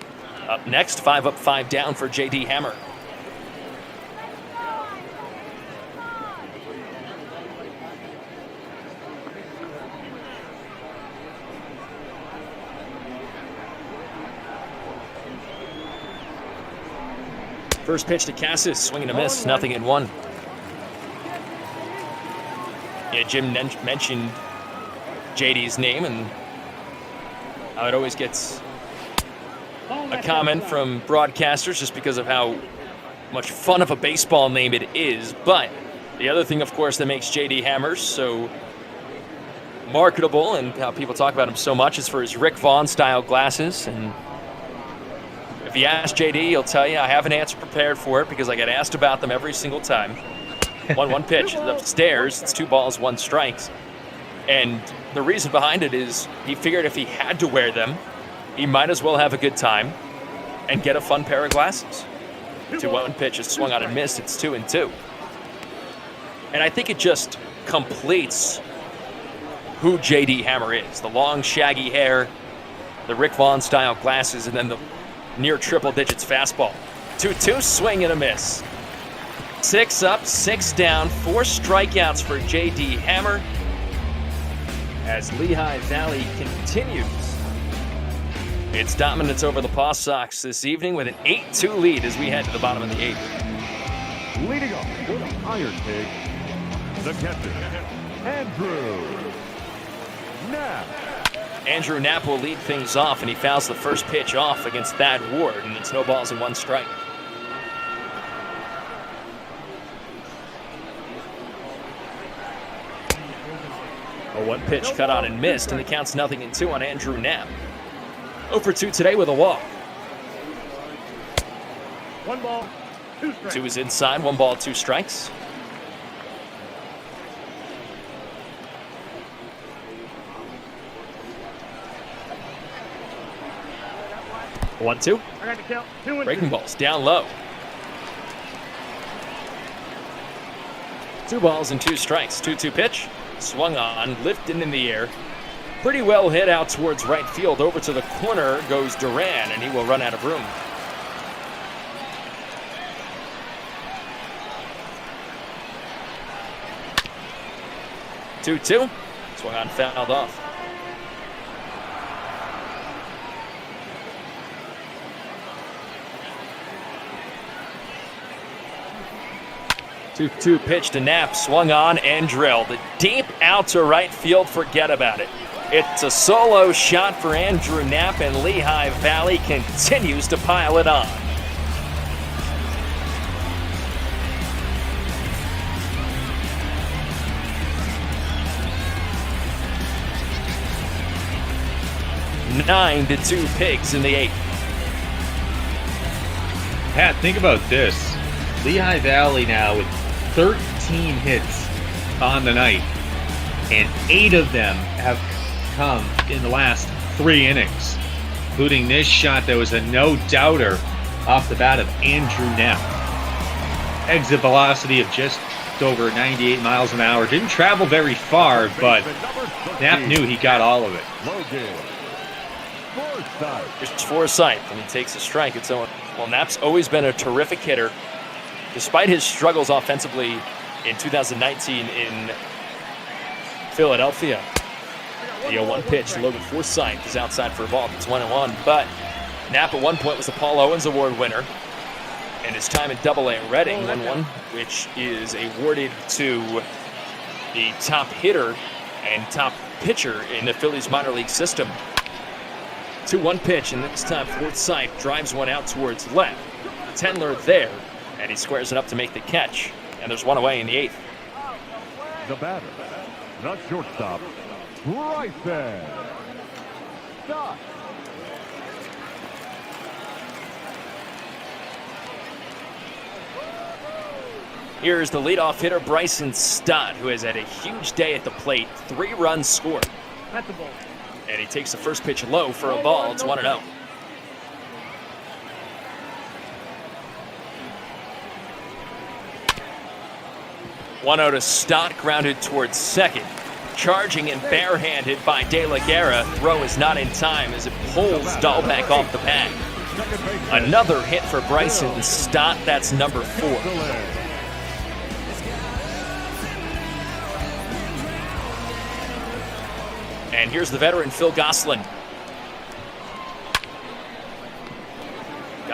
up next, 5 up, 5 down for J.D. Hammer. First pitch to Cassis, swinging a miss, 0-1. Yeah, Jim mentioned JD's name and how it always gets a comment from broadcasters just because of how much fun of a baseball name it is. But the other thing, of course, that makes JD Hammers so marketable and how people talk about him so much is for his Rick Vaughn-style glasses. And if you ask JD, he'll tell you, I have an answer prepared for it because I get asked about them every single time. 1-1 pitch upstairs. It's 2 balls, 1 strike. And the reason behind it is he figured if he had to wear them, he might as well have a good time and get a fun pair of glasses. 2-1 pitch is swung on and missed. It's 2-2. And I think it just completes who JD Hammer is. The long, shaggy hair, the Rick Vaughn-style glasses, and then the near triple digits fastball. 2-2, swing and a miss. 6 up, 6 down, 4 strikeouts for JD Hammer as Lehigh Valley continues its dominance over the Paw Sox this evening with an 8-2 lead as we head to the bottom of the 8th. Leading off with a iron pig, the captain, Andrew Knapp. Andrew Knapp will lead things off, and he fouls the first pitch off against Thad Ward, and it's no balls and 1 strike. A 1 pitch cut on and missed, and the count's 0-2 on Andrew Knapp. 0 for 2 today with a walk. 1 ball, 2 strikes. 2 is inside, 1 ball, 2 strikes. 1-2. I got to count. 2 and Breaking 2. balls down low. 2 balls and 2 strikes. 2-2 pitch. Swung on, lifted in the air. Pretty well hit out towards right field. Over to the corner goes Duran, and he will run out of room. Two. Swung on, fouled off. 2-2 pitch to Knapp, swung on and drilled. Deep out to right field, forget about it. It's a solo shot for Andrew Knapp, and Lehigh Valley continues to pile it on. Nine to 2 Pigs in the 8th. Pat, think about this. Lehigh Valley now with 13 hits on the night, and 8 of them have come in the last 3 innings, including this shot that was a no-doubter off the bat of Andrew Knapp. Exit velocity of just over 98 miles an hour. Didn't travel very far, but Knapp knew he got all of it. Here's Forsythe, and he takes a strike. It's well, Knapp's always been a terrific hitter, despite his struggles offensively in 2019 in Philadelphia. The 0-1 pitch, Logan Forsythe is outside for a ball. It's 1-1, but Knapp at one point was the Paul Owens Award winner, and his time in AA Reading, 1-1, which is awarded to the top hitter and top pitcher in the Phillies minor league system. 2-1 pitch, and this time Forsythe drives one out towards left. Tendler there, and he squares it up to make the catch. And there's one away in the 8th. The batter, the shortstop, Bryson Stott. Here's the leadoff hitter, Bryson Stott, who has had a huge day at the plate. 3 runs scored. That's the ball. And he takes the first pitch low for a ball. It's 1-0. One-0 to Stott, grounded towards second. Charging and barehanded by De La Guerra. Throw is not in time as it pulls Dahlbeck off the bag. Another hit for Bryson Stott. That's number 4. And here's the veteran, Phil Gosselin.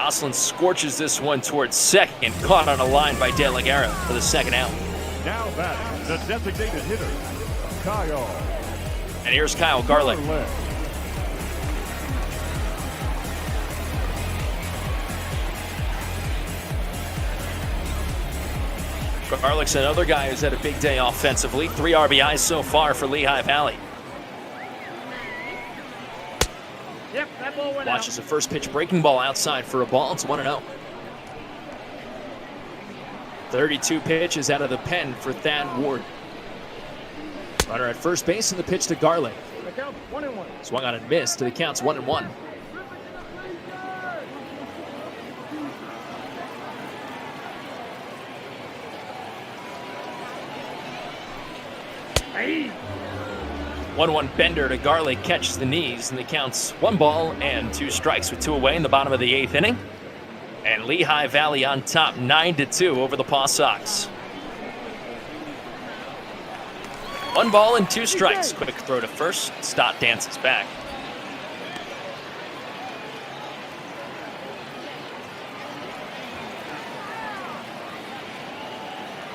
Goslin scorches this one towards second, caught on a line by De La Guerra for the second out. Now batting, the designated hitter, Kyle. And here's Kyle Garlick. Garlick's another guy who's had a big day offensively. 3 RBIs so far for Lehigh Valley. Yep, that ball went Watches a first pitch breaking ball outside for a ball. It's 1-0. 32 pitches out of the pen for Thad Ward. Runner at first base and the pitch to Garlick. The count 1-1. Swung on and missed to the counts 1-1. Hey. 1-1 bender to Garlick, catches the knees, and the counts 1 ball and 2 strikes with 2 away in the bottom of the 8th inning. And Lehigh Valley on top 9-2 over the Paw Sox. 1 ball and 2 strikes. Quick throw to first. Stott dances back.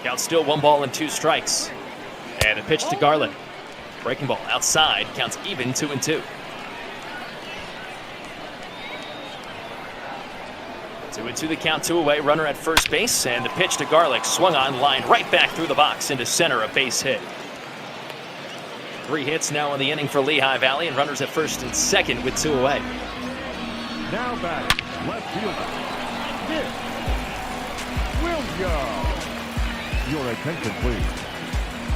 Count still 1 ball and 2 strikes. And a pitch to Garlick. Breaking ball outside. Counts even 2-2. 2-2 the count, 2 away. Runner at first base. And the pitch to Garlick. Swung on, line right back through the box into center. A base hit. 3 hits now in the inning for Lehigh Valley. And runners at first and second with 2 away. Now batting, left fielder, Nick Williams. Your attention, please.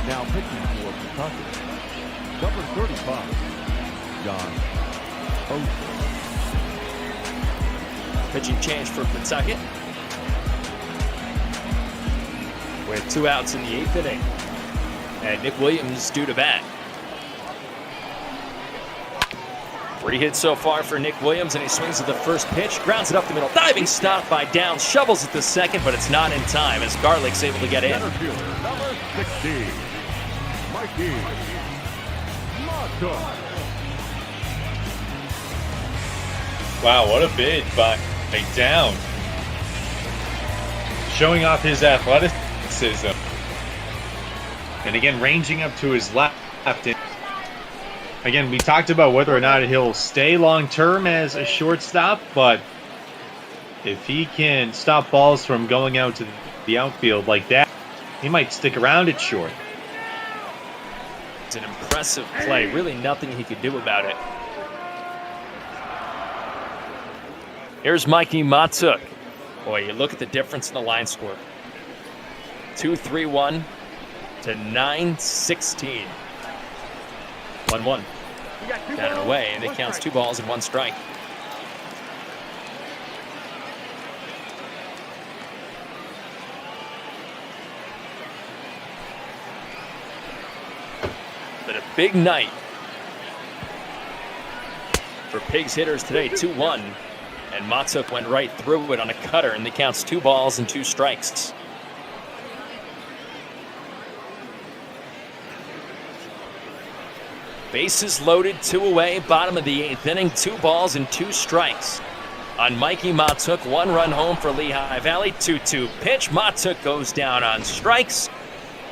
Now pitching for Pawtucket, number 35, John Oates. Pitching change for Pawtucket. With 2 outs in the 8th inning. And Nick Williams due to bat. 3 hits so far for Nick Williams, and he swings at the first pitch, grounds it up the middle. Diving stop by Downs, shovels it to second, but it's not in time as Garlick's able to get in. Center fielder, number 60, Mikey Montas. Wow, what a bid by Down. Showing off his athleticism. And again, ranging up to his left. Again, we talked about whether or not he'll stay long-term as a shortstop, but if he can stop balls from going out to the outfield like that, he might stick around at short. It's an impressive play. Really nothing he could do about it. Here's Mikey Matuk. Boy, you look at the difference in the line score. 2-3-1 to 9-16. 1-1. Down and away, and it counts 2 balls and 1 strike. But a big night for Pigs hitters today, 2-1. And Matuk went right through it on a cutter, and it counts 2 balls and 2 strikes. Bases loaded, 2 away, bottom of the 8th inning, 2 balls and 2 strikes. On Mikey Matuk, 1 run home for Lehigh Valley, 2-2 pitch. Matuk goes down on strikes,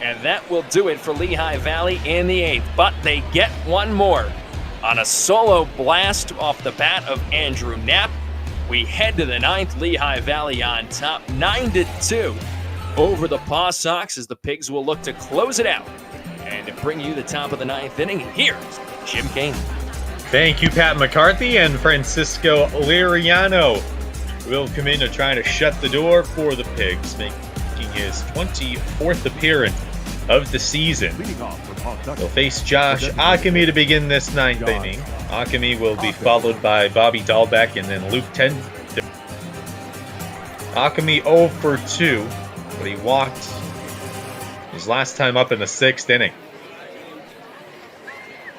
and that will do it for Lehigh Valley in the 8th. But they get 1 more on a solo blast off the bat of Andrew Knapp. We head to the 9th, Lehigh Valley on top, 9-2 over the Paw Sox as the Pigs will look to close it out. And to bring you the top of the 9th inning, here's Jim Kane. Thank you, Pat McCarthy, and Francisco Liriano will come in to try to shut the door for the Pigs, making his 24th appearance of the season. He'll face Josh Akemi to begin this 9th inning. Akemi will be followed by Bobby Dahlbeck and then Luke Tender. Akemi 0 for 2, but he walked his last time up in the 6th inning.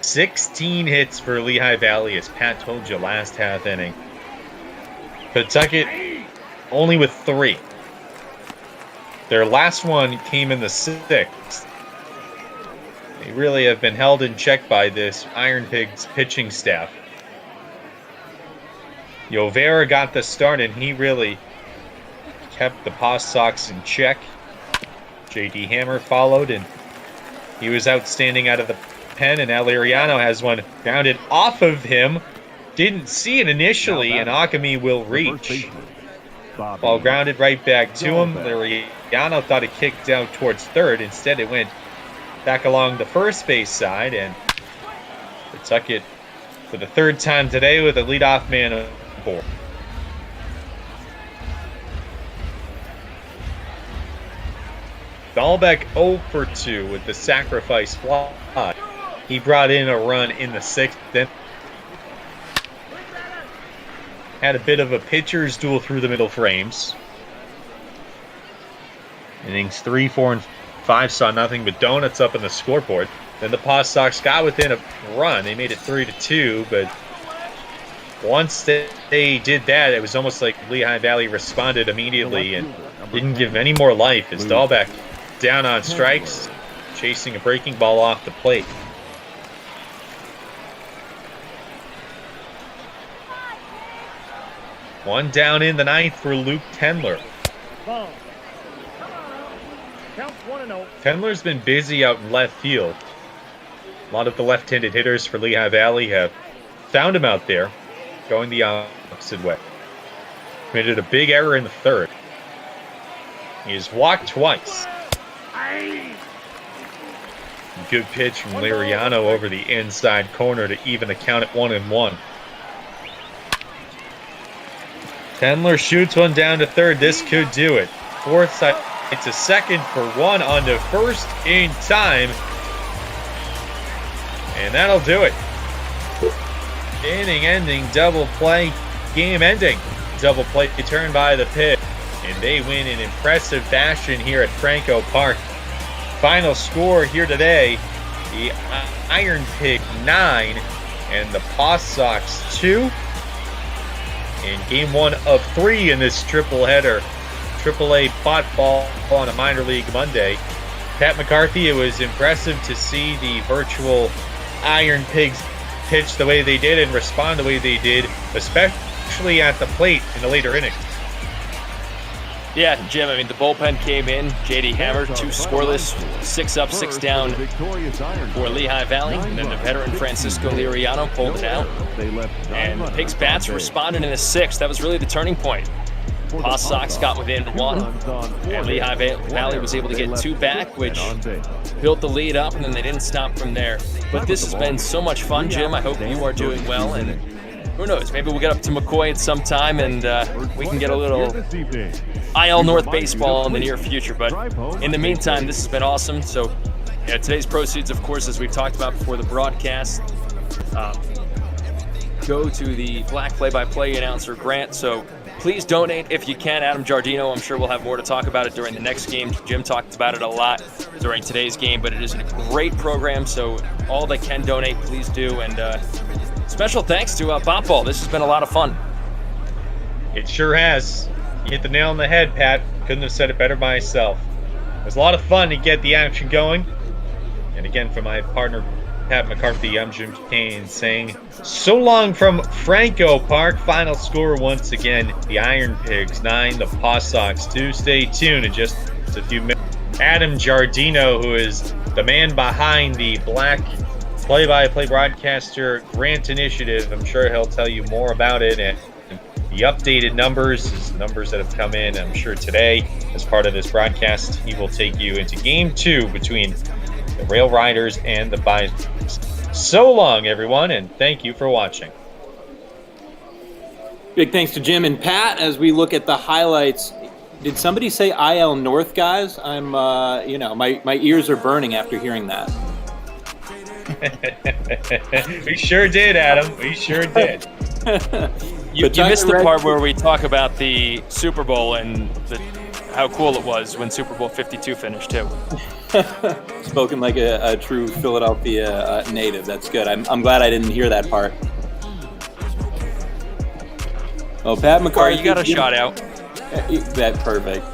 16 hits for Lehigh Valley, as Pat told you last half inning. Pawtucket only with 3. Their last one came in the 6th. They really have been held in check by this Iron Pigs pitching staff. Yovera got the start, and he really kept the Paw Sox in check. J.D. Hammer followed, and he was outstanding out of the pen, and Aleriano has one grounded off of him. Didn't see it initially, and Akami will reach. Ball grounded right back to him. Aleriano thought it kicked out towards third. Instead, it went back along the first base side, and Pawtucket for the third time today with a leadoff man aboard. Dahlbeck 0 for 2 with the sacrifice fly. He brought in a run in the 6th, then had a bit of a pitcher's duel through the middle frames. Innings 3, 4, and 5 saw nothing but donuts up on the scoreboard. Then the Paw Sox got within a run. They made it 3-2, but once they did that, it was almost like Lehigh Valley responded immediately and didn't give any more life as Dahlbeck down on strikes, chasing a breaking ball off the plate. One down in the 9th for Luke Tendler. Ball. Count 1-0. Tendler's been busy out in left field. A lot of the left-handed hitters for Lehigh Valley have found him out there, going the opposite way. Committed a big error in the 3rd. He has walked twice. Good pitch from Liriano over the inside corner to even the count at 1-1. Tendler shoots one down to 3rd. This could do it. Forsythe it's a 2nd for 1 on to 1st in time. And that'll do it. Inning-ending double play, game-ending double play turned by the Pit. And they win in impressive fashion here at Franco Park. Final score here today, the Iron Pig 9 and the Paw Sox 2. In game 1 of 3 in this triple header, AAA ball on a minor league Monday. Pat McCarthy, it was impressive to see the virtual Iron Pigs pitch the way they did and respond the way they did, especially at the plate in the later innings. Yeah, Jim, I mean, the bullpen came in. J.D. Hammer, 2 scoreless, 6 up, 6 down for Lehigh Valley. And then the veteran Francisco Liriano pulled it out. And the Pigs' bats responded in the 6th. That was really the turning point. Paw Sox got within 1, and Lehigh Valley was able to get 2 back, which built the lead up, and then they didn't stop from there. But this has been so much fun, Jim. I hope you are doing well, and who knows, maybe we'll get up to McCoy at some time, and we can get a little IL North baseball in the near future. But in the meantime, this has been awesome. So yeah, today's proceeds, of course, as we've talked about before the broadcast, go to the Black play-by-play announcer Grant. So please donate if you can. Adam Giardino, I'm sure we'll have more to talk about it during the next game. Jim talked about it a lot during today's game, but it is a great program, so all that can donate, please do. And special thanks to Bop Ball. This has been a lot of fun. It sure has. You hit the nail on the head, Pat. Couldn't have said it better myself. It was a lot of fun to get the action going. And again, for my partner, Pat McCarthy, I'm Jim Kane saying so long from Franco Park. Final score once again, the Iron Pigs 9, the Paw Sox 2. Stay tuned in just a few minutes. Adam Giardino, who is the man behind the Black play-by-play broadcaster Grant initiative. I'm sure he'll tell you more about it and the updated numbers, numbers that have come in, I'm sure today as part of this broadcast. He will take you into game 2 between the Rail Riders and the Bisons. So long, everyone, and thank you for watching. Big thanks to Jim and Pat as we look at the highlights. Did somebody say IL North, guys? I'm, my ears are burning after hearing that. We sure did, Adam. We sure did. You missed the part where we talk about the Super Bowl and how cool it was when Super Bowl 52 finished, too. Spoken like a true Philadelphia native. That's good. I'm glad I didn't hear that part. Oh, Pat McCarthy. You got a shout out. That's perfect.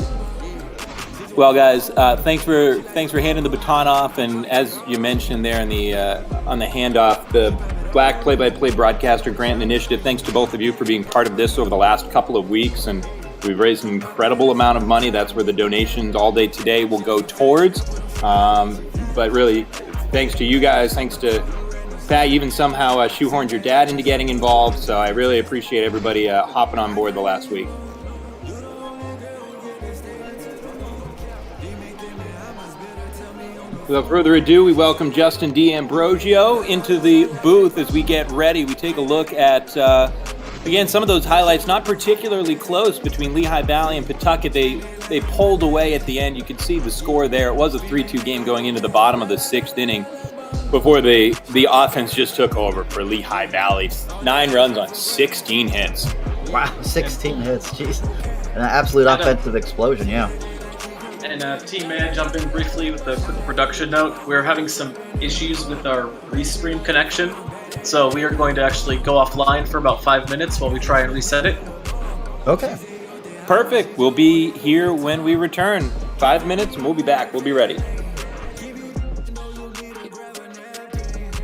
Well, guys, thanks for handing the baton off, and as you mentioned there in the on the handoff, the Black Play-by-Play Broadcaster Grant Initiative. Thanks to both of you for being part of this over the last couple of weeks. And we've raised an incredible amount of money. That's where the donations all day today will go towards. But really, thanks to you guys. Thanks to Pat. You even somehow shoehorned your dad into getting involved. So I really appreciate everybody hopping on board the last week. Without further ado, we welcome Justin D'Ambrosio into the booth as we get ready. We take a look at, again, some of those highlights, not particularly close between Lehigh Valley and Pawtucket. They pulled away at the end. You can see the score there. It was a 3-2 game going into the bottom of the 6th inning before the offense just took over for Lehigh Valley. 9 runs on 16 hits. Wow, 16 hits. Jeez. An absolute offensive explosion, yeah. And Team Man, jump in briefly with a quick production note. We're having some issues with our restream connection, so we are going to actually go offline for about 5 minutes while we try and reset it. Okay. Perfect. We'll be here when we return. 5 minutes and we'll be back. We'll be ready.